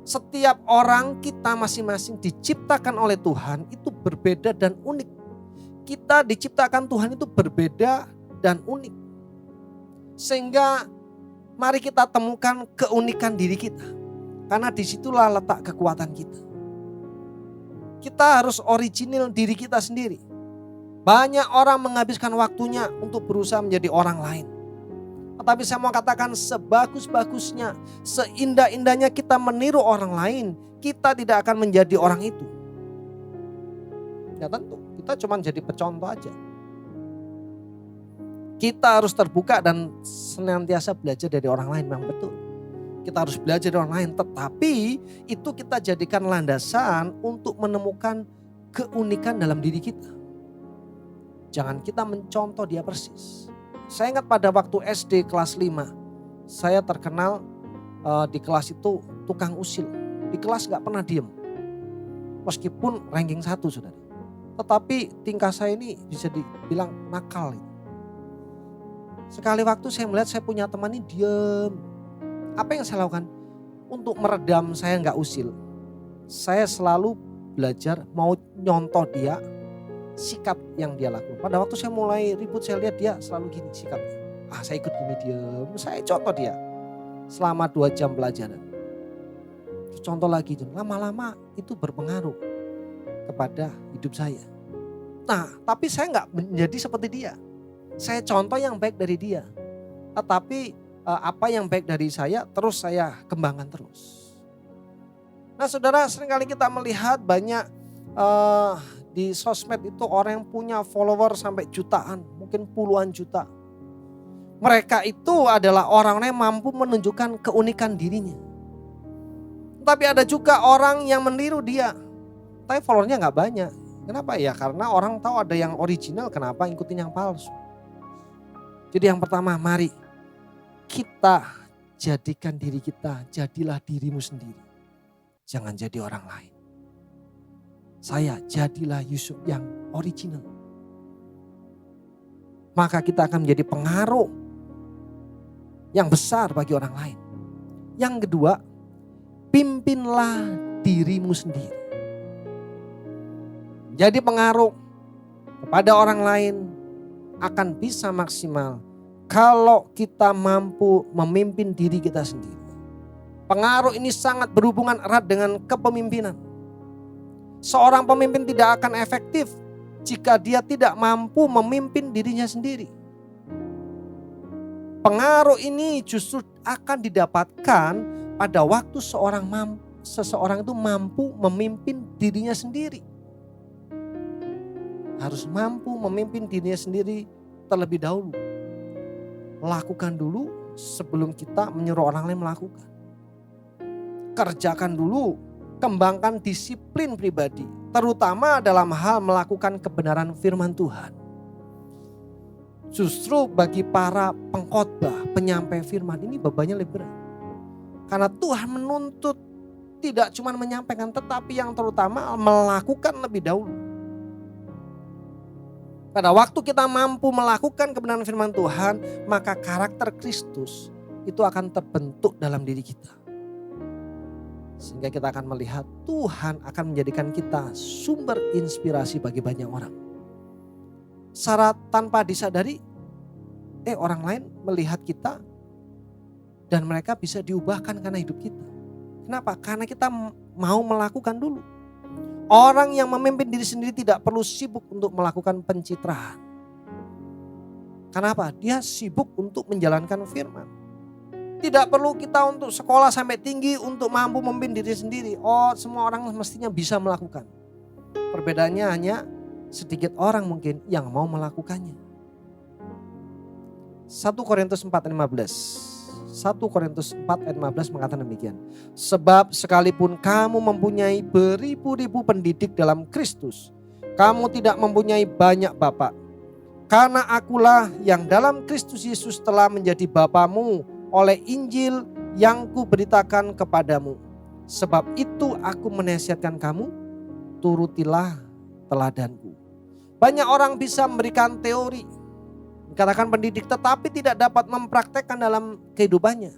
Setiap orang kita masing-masing diciptakan oleh Tuhan itu berbeda dan unik. Kita diciptakan Tuhan itu berbeda dan unik. Sehingga mari kita temukan keunikan diri kita. Karena disitulah letak kekuatan kita. Kita harus original diri kita sendiri. Banyak orang menghabiskan waktunya untuk berusaha menjadi orang lain. Tetapi saya mau katakan sebagus-bagusnya, seindah-indahnya kita meniru orang lain, kita tidak akan menjadi orang itu. Ya tentu, kita cuma jadi pecontoh aja. Kita harus terbuka dan senantiasa belajar dari orang lain, memang betul. Kita harus belajar dari orang lain, tetapi itu kita jadikan landasan untuk menemukan keunikan dalam diri kita. Jangan kita mencontoh dia persis. Saya ingat pada waktu SD kelas 5, saya terkenal di kelas itu tukang usil. Di kelas gak pernah diem. Meskipun ranking 1 saudara. Tetapi tingkah saya ini bisa dibilang nakal. Sekali waktu saya melihat saya punya teman ini diem. Apa yang saya lakukan? Untuk meredam saya gak usil. Saya selalu belajar mau nyontoh dia. Sikap yang dia lakukan. Pada waktu saya mulai ribut, saya lihat dia selalu gini sikapnya. Saya ikut gini diam, saya contoh dia. Selama 2 jam pelajaran. Contoh lagi, lama-lama itu berpengaruh kepada hidup saya. Nah, tapi saya nggak menjadi seperti dia. Saya contoh yang baik dari dia. Tetapi apa yang baik dari saya terus saya kembangkan terus. Nah saudara, seringkali kita melihat banyak di sosmed itu orang yang punya follower sampai jutaan, mungkin puluhan juta. Mereka itu adalah orang-orang yang mampu menunjukkan keunikan dirinya. Tapi ada juga orang yang meniru dia, tapi followernya gak banyak. Kenapa ya? Karena orang tahu ada yang original, kenapa ikutin yang palsu. Jadi yang pertama, mari kita jadikan diri kita, jadilah dirimu sendiri. Jangan jadi orang lain. Saya jadilah Yusuf yang original. Maka kita akan menjadi pengaruh yang besar bagi orang lain. Yang kedua, pimpinlah dirimu sendiri. Jadi pengaruh kepada orang lain akan bisa maksimal kalau kita mampu memimpin diri kita sendiri. Pengaruh ini sangat berhubungan erat dengan kepemimpinan. Seorang pemimpin tidak akan efektif jika dia tidak mampu memimpin dirinya sendiri. Pengaruh ini justru akan didapatkan pada waktu seseorang itu mampu memimpin dirinya sendiri. Harus mampu memimpin dirinya sendiri terlebih dahulu. Lakukan dulu sebelum kita menyuruh orang lain melakukan. Kerjakan dulu. Kembangkan disiplin pribadi, terutama dalam hal melakukan kebenaran firman Tuhan. Justru bagi para pengkhotbah, penyampai firman ini bebannya lebih berat. Karena Tuhan menuntut tidak cuma menyampaikan, tetapi yang terutama melakukan lebih dahulu. Pada waktu kita mampu melakukan kebenaran firman Tuhan, maka karakter Kristus itu akan terbentuk dalam diri kita. Sehingga kita akan melihat Tuhan akan menjadikan kita sumber inspirasi bagi banyak orang. Secara tanpa disadari, orang lain melihat kita dan mereka bisa diubahkan karena hidup kita. Kenapa? Karena kita mau melakukan dulu. Orang yang memimpin diri sendiri tidak perlu sibuk untuk melakukan pencitraan. Kenapa? Dia sibuk untuk menjalankan firman. Tidak perlu kita untuk sekolah sampai tinggi untuk mampu memimpin diri sendiri. Semua orang mestinya bisa melakukan. Perbedaannya hanya sedikit orang mungkin yang mau melakukannya. 1 Korintus 4:15. 1 Korintus 4 ayat 15 mengatakan demikian. Sebab sekalipun kamu mempunyai beribu-ribu pendidik dalam Kristus, kamu tidak mempunyai banyak bapak. Karena akulah yang dalam Kristus Yesus telah menjadi bapamu oleh Injil yang kuberitakan kepadamu. Sebab itu aku menasihatkan kamu, turutilah teladanku. Banyak orang bisa memberikan teori, dikatakan pendidik, tetapi tidak dapat mempraktekkan dalam kehidupannya.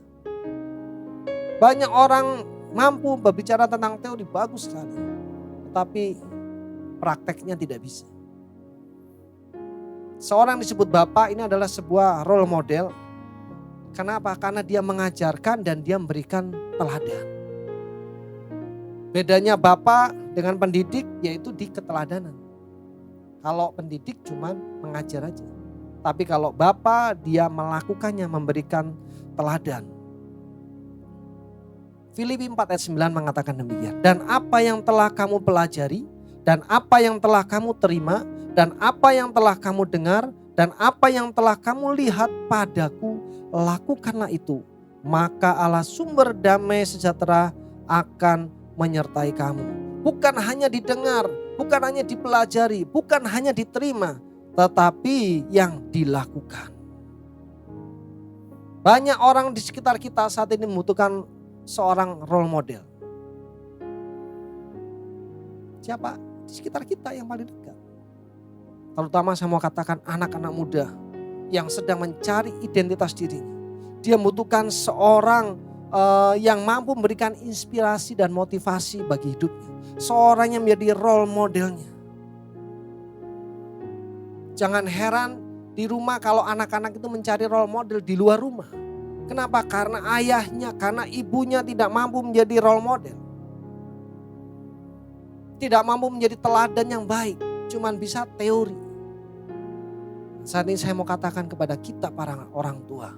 Banyak orang mampu berbicara tentang teori, bagus sekali, tetapi prakteknya tidak bisa. Seorang disebut bapak ini adalah sebuah role model. Kenapa? Karena dia mengajarkan dan dia memberikan teladan. Bedanya bapak dengan pendidik yaitu di keteladanan. Kalau pendidik cuman mengajar aja. Tapi kalau bapak dia melakukannya, memberikan teladan. Filipi 4 ayat 9 mengatakan demikian. Dan apa yang telah kamu pelajari, dan apa yang telah kamu terima, dan apa yang telah kamu dengar, dan apa yang telah kamu lihat padaku, lakukanlah itu. Maka Allah sumber damai sejahtera akan menyertai kamu. Bukan hanya didengar, bukan hanya dipelajari, bukan hanya diterima, tetapi yang dilakukan. Banyak orang di sekitar kita saat ini membutuhkan seorang role model. Siapa? Di sekitar kita yang paling dekat. Terutama saya mau katakan anak-anak muda yang sedang mencari identitas dirinya. Dia membutuhkan seorang yang mampu memberikan inspirasi dan motivasi bagi hidupnya. Seorang yang menjadi role modelnya. Jangan heran di rumah kalau anak-anak itu mencari role model di luar rumah. Kenapa? Karena ayahnya, karena ibunya tidak mampu menjadi role model. Tidak mampu menjadi teladan yang baik, cuman bisa teori. Saat ini saya mau katakan kepada kita para orang tua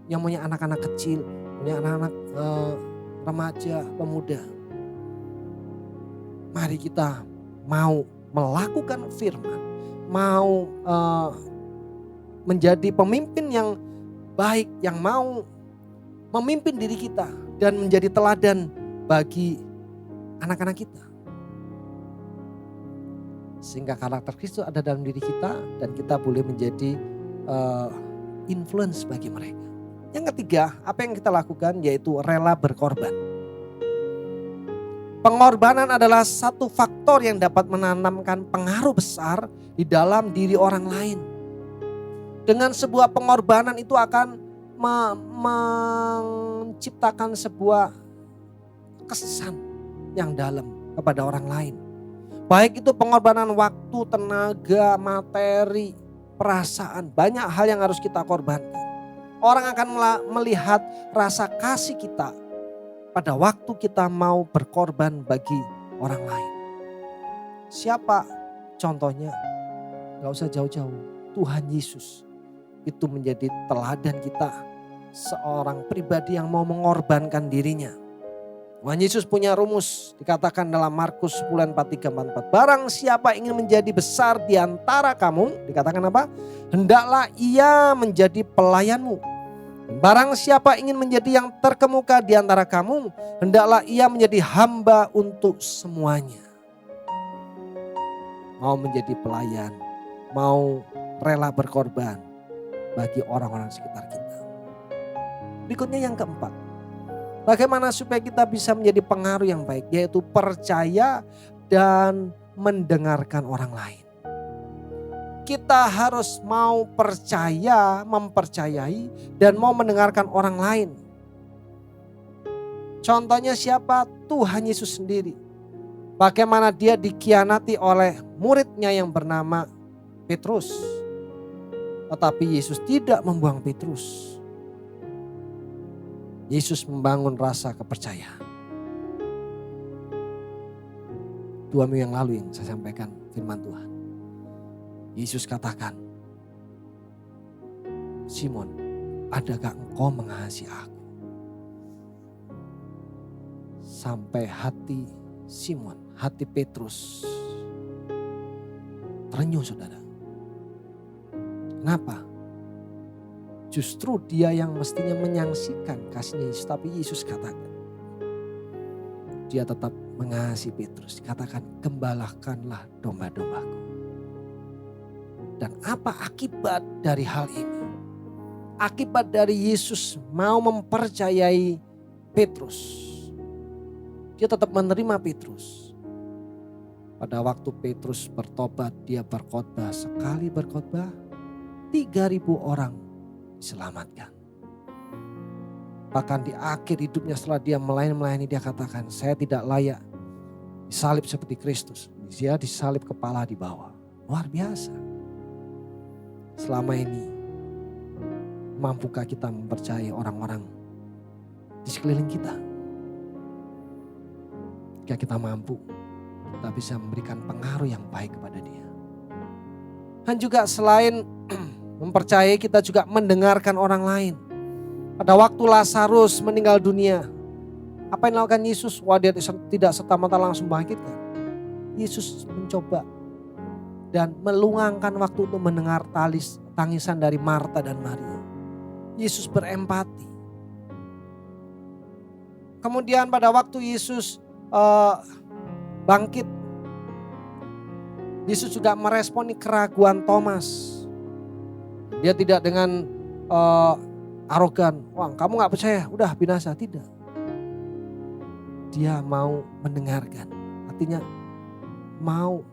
yang punya anak-anak kecil, punya anak-anak remaja, pemuda. Mari kita mau melakukan firman, mau menjadi pemimpin yang baik, yang mau memimpin diri kita dan menjadi teladan bagi anak-anak kita. Sehingga karakter Kristus ada dalam diri kita dan kita boleh menjadi influence bagi mereka. Yang ketiga, apa yang kita lakukan yaitu rela berkorban. Pengorbanan adalah satu faktor yang dapat menanamkan pengaruh besar di dalam diri orang lain. Dengan sebuah pengorbanan itu akan menciptakan sebuah kesan yang dalam kepada orang lain. Baik itu pengorbanan waktu, tenaga, materi, perasaan. Banyak hal yang harus kita korbankan. Orang akan melihat rasa kasih kita pada waktu kita mau berkorban bagi orang lain. Siapa contohnya? Gak usah jauh-jauh. Tuhan Yesus itu menjadi teladan kita. Seorang pribadi yang mau mengorbankan dirinya. Tuhan Yesus punya rumus, dikatakan dalam Markus 10:43-44. Barang siapa ingin menjadi besar di antara kamu, dikatakan apa? Hendaklah ia menjadi pelayanmu. Barang siapa ingin menjadi yang terkemuka di antara kamu, hendaklah ia menjadi hamba untuk semuanya. Mau menjadi pelayan, mau rela berkorban bagi orang-orang sekitar kita. Berikutnya yang keempat. Bagaimana supaya kita bisa menjadi pengaruh yang baik, yaitu percaya dan mendengarkan orang lain. Kita harus mau percaya, mempercayai dan mau mendengarkan orang lain. Contohnya siapa? Tuhan Yesus sendiri. Bagaimana dia dikhianati oleh muridnya yang bernama Petrus. Tetapi Yesus tidak membuang Petrus. Yesus membangun rasa kepercayaan. 2 minggu yang lalu yang saya sampaikan firman Tuhan. Yesus katakan, Simon, adakah engkau mengasihi aku? Sampai hati Simon, hati Petrus terenyuh saudara. Kenapa? Justru dia yang mestinya menyaksikan kasihnya Yesus. Tapi Yesus katakan, dia tetap mengasihi Petrus. Dikatakan, gembalakanlah domba-dombaku. Dan apa akibat dari hal ini? Akibat dari Yesus mau mempercayai Petrus. Dia tetap menerima Petrus. Pada waktu Petrus bertobat, dia berkhotbah. Sekali berkhotbah, 3.000 orang diselamatkan. Bahkan di akhir hidupnya setelah dia melayani, dia katakan, saya tidak layak disalib seperti Kristus. Dia disalib kepala di bawah. Luar biasa. Selama ini, mampukah kita mempercayai orang-orang di sekeliling kita? Jika kita mampu, kita bisa memberikan pengaruh yang baik kepada dia. Dan juga selain mempercayai, kita juga mendengarkan orang lain. Pada waktu Lazarus meninggal dunia, apa yang dilakukan Yesus? Wah, dia tidak serta-merta langsung bangkitkan. Yesus mencoba dan meluangkan waktu untuk mendengar tangisan dari Marta dan Maria. Yesus berempati. Kemudian pada waktu Yesus bangkit, Yesus juga meresponi keraguan Thomas. Dia tidak dengan arogan, wah kamu gak percaya, udah binasa. Tidak. Dia mau mendengarkan, artinya mau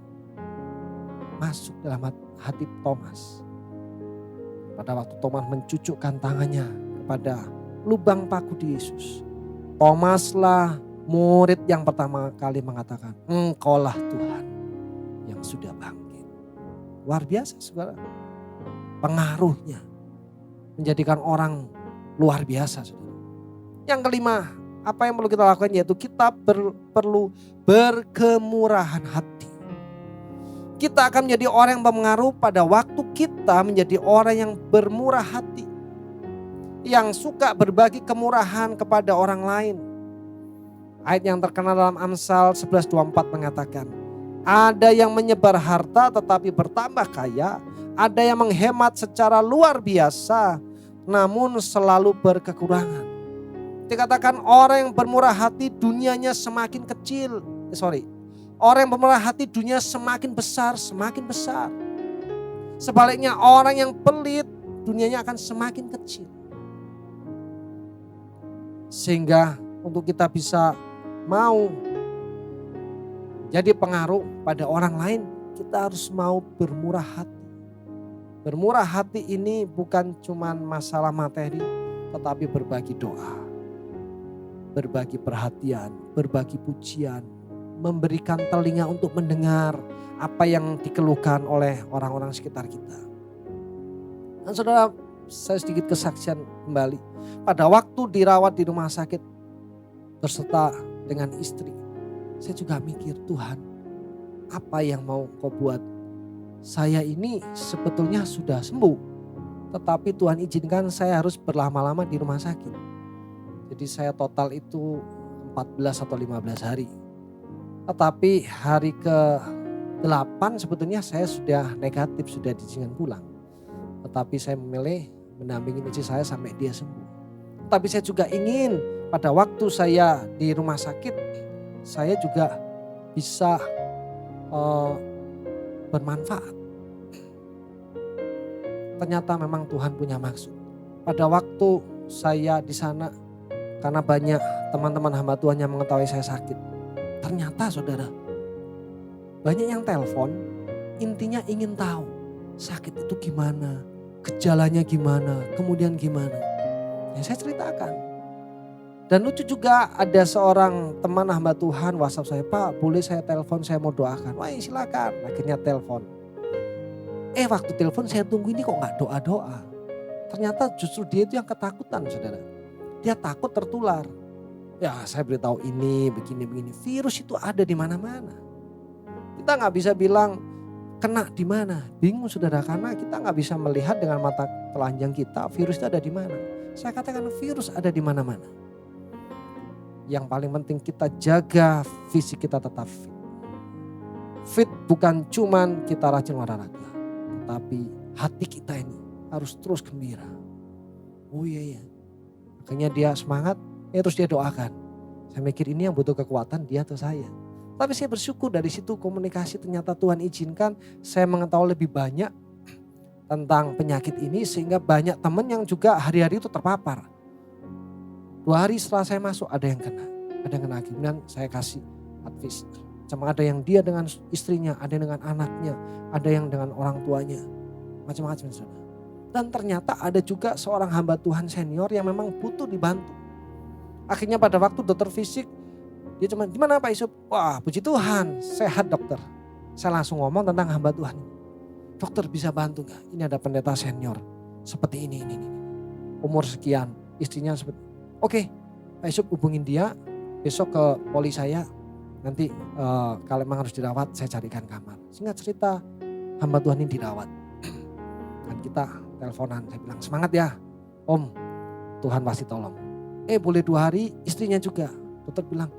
masuk dalam hati Thomas. Pada waktu Thomas mencucukkan tangannya kepada lubang paku di Yesus, Thomaslah murid yang pertama kali mengatakan, engkaulah Tuhan yang sudah bangkit. Luar biasa saudara. Pengaruhnya menjadikan orang luar biasa saudara. Yang kelima, apa yang perlu kita lakukan, yaitu kita perlu berkemurahan hati. Kita akan menjadi orang yang berpengaruh pada waktu kita menjadi orang yang bermurah hati. Yang suka berbagi kemurahan kepada orang lain. Ayat yang terkenal dalam Amsal 11:24 mengatakan, ada yang menyebar harta tetapi bertambah kaya, ada yang menghemat secara luar biasa namun selalu berkekurangan. Dikatakan orang yang bermurah hati dunianya semakin kecil. Orang yang bermurah hati dunia semakin besar, semakin besar. Sebaliknya orang yang pelit dunianya akan semakin kecil. Sehingga untuk kita bisa mau jadi pengaruh pada orang lain, kita harus mau bermurah hati. Bermurah hati ini bukan cuma masalah materi, tetapi berbagi doa, berbagi perhatian, berbagi pujian, memberikan telinga untuk mendengar apa yang dikeluhkan oleh orang-orang sekitar kita. Dan saudara, saya sedikit kesaksian kembali. Pada waktu dirawat di rumah sakit berserta dengan istri, saya juga mikir, Tuhan, apa yang mau kau buat? Saya ini sebetulnya sudah sembuh, tetapi Tuhan izinkan saya harus berlama-lama di rumah sakit. Jadi saya total itu 14 atau 15 hari. Tetapi hari ke-8 sebetulnya saya sudah negatif, sudah diizinkan pulang. Tetapi saya memilih mendampingi istri saya sampai dia sembuh. Tapi saya juga ingin pada waktu saya di rumah sakit, saya juga bisa bermanfaat. Ternyata memang Tuhan punya maksud. Pada waktu saya di sana, karena banyak teman-teman hamba Tuhan yang mengetahui saya sakit. Ternyata saudara, banyak yang telepon, intinya ingin tahu sakit itu gimana, gejalanya gimana, kemudian gimana. Ya saya ceritakan. Dan lucu juga ada seorang teman hamba Tuhan WhatsApp saya, Pak boleh saya telepon, saya mau doakan. Wah silakan, akhirnya telepon. Waktu telepon saya tunggu ini kok gak doa-doa. Ternyata justru dia itu yang ketakutan saudara. Dia takut tertular. Ya saya beritahu ini begini-begini. Virus itu ada di mana-mana. Kita gak bisa bilang kena di mana. Bingung saudara, karena kita gak bisa melihat dengan mata telanjang kita virus itu ada di mana. Saya katakan virus ada di mana-mana. Yang paling penting kita jaga fisik kita tetap fit. Fit bukan cuman kita rajin olahraga, tapi hati kita ini harus terus gembira. Oh iya. Akhirnya dia semangat, terus dia doakan. Saya mikir ini yang butuh kekuatan dia atau saya. Tapi saya bersyukur dari situ komunikasi ternyata Tuhan izinkan saya mengetahui lebih banyak tentang penyakit ini sehingga banyak teman yang juga hari-hari itu terpapar. 2 hari setelah saya masuk ada yang kena lagi. Kemudian saya kasih advice. Sama ada yang dia dengan istrinya, ada yang dengan anaknya, ada yang dengan orang tuanya. Macam-macam. Dan ternyata ada juga seorang hamba Tuhan senior yang memang butuh dibantu. Akhirnya pada waktu dokter fisik, dia cuma, gimana Pak Yusuf? Wah puji Tuhan, sehat dokter. Saya langsung ngomong tentang hamba Tuhan. Dokter bisa bantu gak? Ini ada pendeta senior, seperti ini. Umur sekian, istrinya seperti oke, Pak Yusuf hubungin dia, besok ke poli saya. Nanti kalau memang harus dirawat saya carikan kamar. Singkat cerita hamba Tuhan ini dirawat. Dan kita teleponan, saya bilang semangat ya Om, Tuhan pasti tolong. Boleh 2 hari istrinya juga. Dokter bilang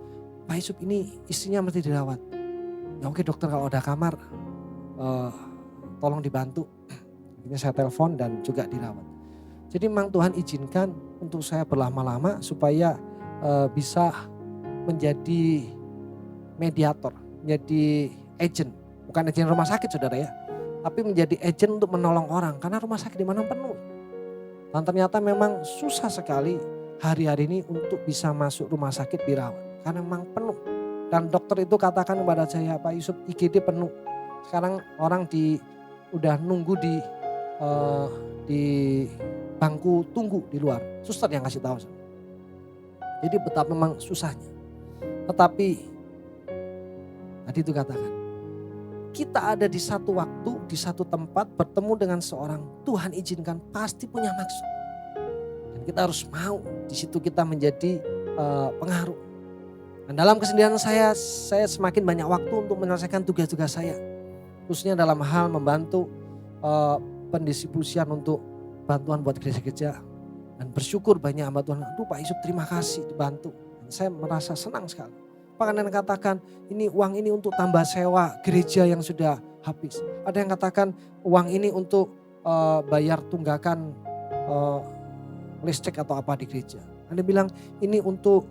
Pak Yusuf ini istrinya mesti dirawat. Ya oke dokter kalau ada kamar tolong dibantu. Akhirnya saya telepon dan juga dirawat. Jadi memang Tuhan izinkan untuk saya berlama-lama supaya bisa menjadi mediator, menjadi agent. Bukan agent rumah sakit saudara ya. Tapi menjadi agent untuk menolong orang. Karena rumah sakit di mana penuh. Dan ternyata memang susah sekali hari-hari ini untuk bisa masuk rumah sakit dirawat. Karena memang penuh. Dan dokter itu katakan kepada saya, Pak Yusuf IGD penuh. Sekarang orang udah nunggu di bangku tunggu di luar. Suster yang kasih tahu. Jadi betapa memang susahnya. Tetapi tadi itu katakan, kita ada di satu waktu, di satu tempat bertemu dengan seorang Tuhan izinkan pasti punya maksud. Dan kita harus mau di situ kita menjadi pengaruh. Dan dalam kesendirian saya semakin banyak waktu untuk menyelesaikan tugas-tugas saya. Khususnya dalam hal membantu pendistribusian untuk bantuan buat gereja-gereja. Dan bersyukur banyak hamba Tuhan, aduh Pak Yusuf terima kasih dibantu. Dan saya merasa senang sekali. Bahkan yang katakan ini uang ini untuk tambah sewa gereja yang sudah habis. Ada yang katakan uang ini untuk bayar tunggakan listrik atau apa di gereja. Ada yang bilang ini untuk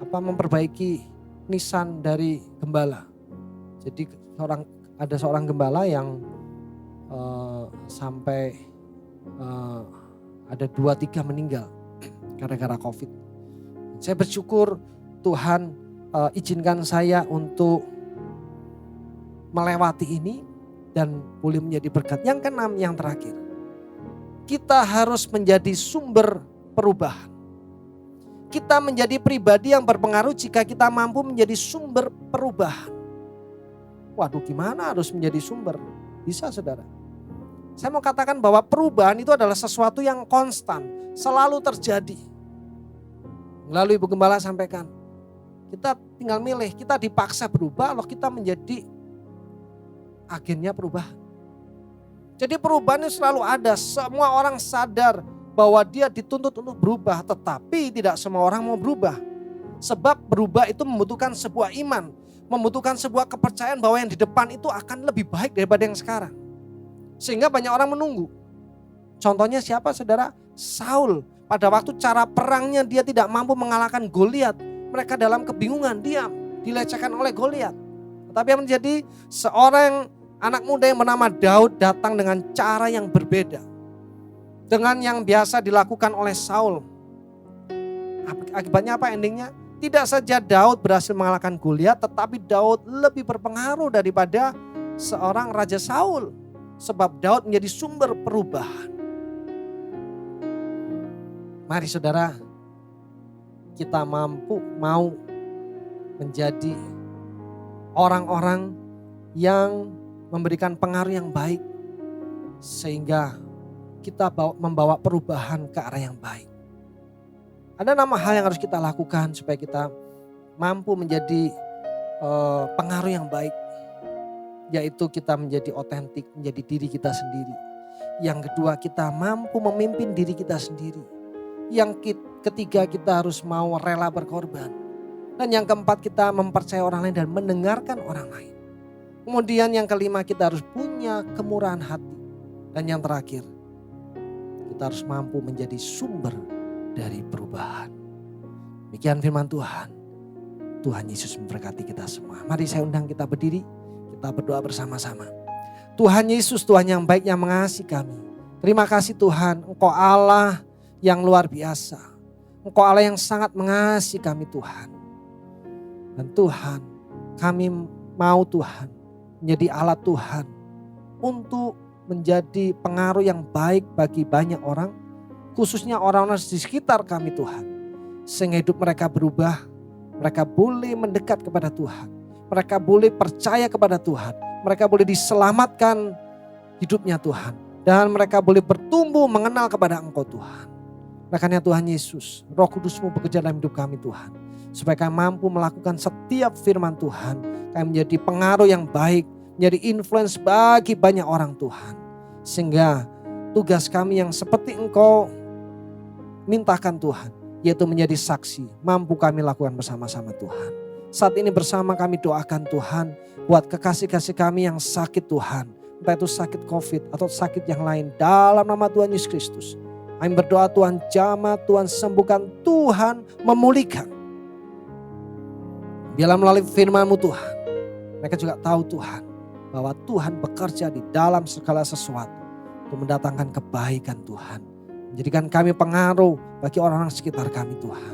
memperbaiki nisan dari gembala. Jadi ada seorang gembala yang sampai ada 2-3 meninggal gara-gara COVID. Saya bersyukur Tuhan izinkan saya untuk melewati ini dan boleh menjadi berkat. Yang keenam, yang terakhir. Kita harus menjadi sumber perubahan. Kita menjadi pribadi yang berpengaruh jika kita mampu menjadi sumber perubahan. Waduh, gimana harus menjadi sumber? Bisa saudara. Saya mau katakan bahwa perubahan itu adalah sesuatu yang konstan, selalu terjadi. Lalu Ibu Gembala sampaikan, kita tinggal milih, kita dipaksa berubah, loh kita menjadi agennya perubahan. Jadi perubahan itu selalu ada, semua orang sadar bahwa dia dituntut untuk berubah, tetapi tidak semua orang mau berubah. Sebab berubah itu membutuhkan sebuah iman, membutuhkan sebuah kepercayaan bahwa yang di depan itu akan lebih baik daripada yang sekarang. Sehingga banyak orang menunggu. Contohnya siapa saudara? Saul. Pada waktu cara perangnya dia tidak mampu mengalahkan Goliat. Mereka dalam kebingungan, diam, dilecehkan oleh Goliat. Tetapi yang menjadi seorang anak muda yang bernama Daud datang dengan cara yang berbeda. Dengan yang biasa dilakukan oleh Saul. Akibatnya apa endingnya? Tidak saja Daud berhasil mengalahkan Goliat, tetapi Daud lebih berpengaruh daripada seorang Raja Saul. Sebab Daud menjadi sumber perubahan. Mari saudara, kita mau menjadi orang-orang yang memberikan pengaruh yang baik. Sehingga kita membawa perubahan ke arah yang baik. Ada 6 hal yang harus kita lakukan supaya kita mampu menjadi pengaruh yang baik. Yaitu kita menjadi otentik, menjadi diri kita sendiri. Yang kedua, kita mampu memimpin diri kita sendiri. Yang ketiga, kita harus mau rela berkorban. Dan yang keempat, kita mempercayai orang lain dan mendengarkan orang lain. Kemudian yang kelima, kita harus punya kemurahan hati. Dan yang terakhir, kita harus mampu menjadi sumber dari perubahan. Demikian firman Tuhan. Tuhan Yesus memberkati kita semua. Mari saya undang kita berdiri, kita berdoa bersama-sama. Tuhan Yesus, Tuhan yang baik yang mengasihi kami. Terima kasih Tuhan, Engkau Allah yang luar biasa. Engkau Allah yang sangat mengasihi kami Tuhan. Dan Tuhan, kami mau Tuhan menjadi alat Tuhan untuk menjadi pengaruh yang baik bagi banyak orang, khususnya orang-orang di sekitar kami Tuhan. Sehingga hidup mereka berubah, mereka boleh mendekat kepada Tuhan, mereka boleh percaya kepada Tuhan, mereka boleh diselamatkan hidupnya Tuhan, dan mereka boleh bertumbuh mengenal kepada Engkau Tuhan. Makanya Tuhan Yesus, Roh Kudus-Mu bekerja dalam hidup kami Tuhan, supaya kami mampu melakukan setiap firman Tuhan, kami menjadi pengaruh yang baik, menjadi influence bagi banyak orang Tuhan. Sehingga tugas kami yang seperti Engkau mintakan Tuhan, yaitu menjadi saksi, mampu kami lakukan bersama-sama Tuhan. Saat ini bersama kami doakan Tuhan buat kekasih-kasih kami yang sakit Tuhan. Entah itu sakit COVID atau sakit yang lain, dalam nama Tuhan Yesus Kristus. Kami berdoa Tuhan jamah, Tuhan sembuhkan, Tuhan memulihkan. Biarlah melalui firman-Mu Tuhan, mereka juga tahu Tuhan bahwa Tuhan bekerja di dalam segala sesuatu untuk mendatangkan kebaikan Tuhan. Menjadikan kami pengaruh bagi orang-orang sekitar kami Tuhan.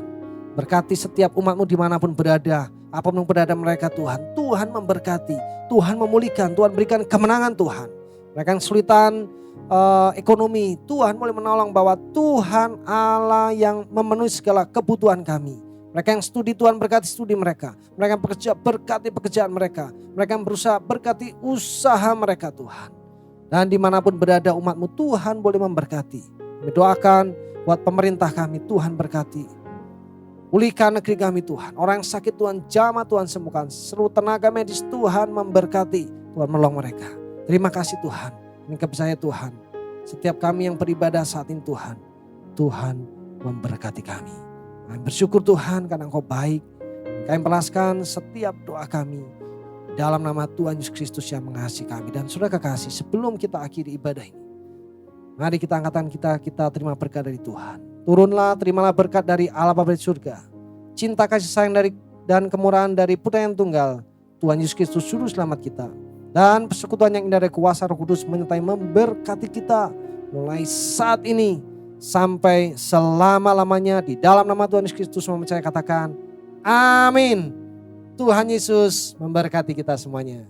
Berkati setiap umat-Mu dimanapun berada, apapun berada mereka Tuhan. Tuhan memberkati, Tuhan memulihkan, Tuhan berikan kemenangan Tuhan. Mereka yang kesulitan ekonomi, Tuhan boleh menolong bahwa Tuhan Allah yang memenuhi segala kebutuhan kami. Mereka yang studi, Tuhan berkati studi mereka. Mereka yang bekerja, berkati pekerjaan mereka. Mereka yang berusaha, berkati usaha mereka Tuhan. Dan dimanapun berada umat-Mu, Tuhan boleh memberkati. Kami doakan buat pemerintah kami, Tuhan berkati. Pulihkan negeri kami Tuhan. Orang yang sakit Tuhan jamah, Tuhan sembuhkan. Seluruh tenaga medis Tuhan memberkati. Tuhan menolong mereka. Terima kasih Tuhan. Ini kepercaya Tuhan. Setiap kami yang beribadah saat ini Tuhan, Tuhan memberkati kami. Kami bersyukur Tuhan karena Engkau baik. Kami pelaskan setiap doa kami dalam nama Tuhan Yesus Kristus yang mengasihi kami. Dan saudara kekasih, sebelum kita akhiri ibadah ini, mari kita angkatan kita terima berkat dari Tuhan. Turunlah, terimalah berkat dari Allah Bapa di surga. Cinta kasih sayang dari dan kemurahan dari Putra yang tunggal, Tuhan Yesus Kristus Juru Selamat kita. Dan persekutuan yang indah dari kuasa Roh Kudus menyertai memberkati kita mulai saat ini sampai selama-lamanya. Di dalam nama Tuhan Yesus Kristus mempercayai katakan amin. Tuhan Yesus memberkati kita semuanya.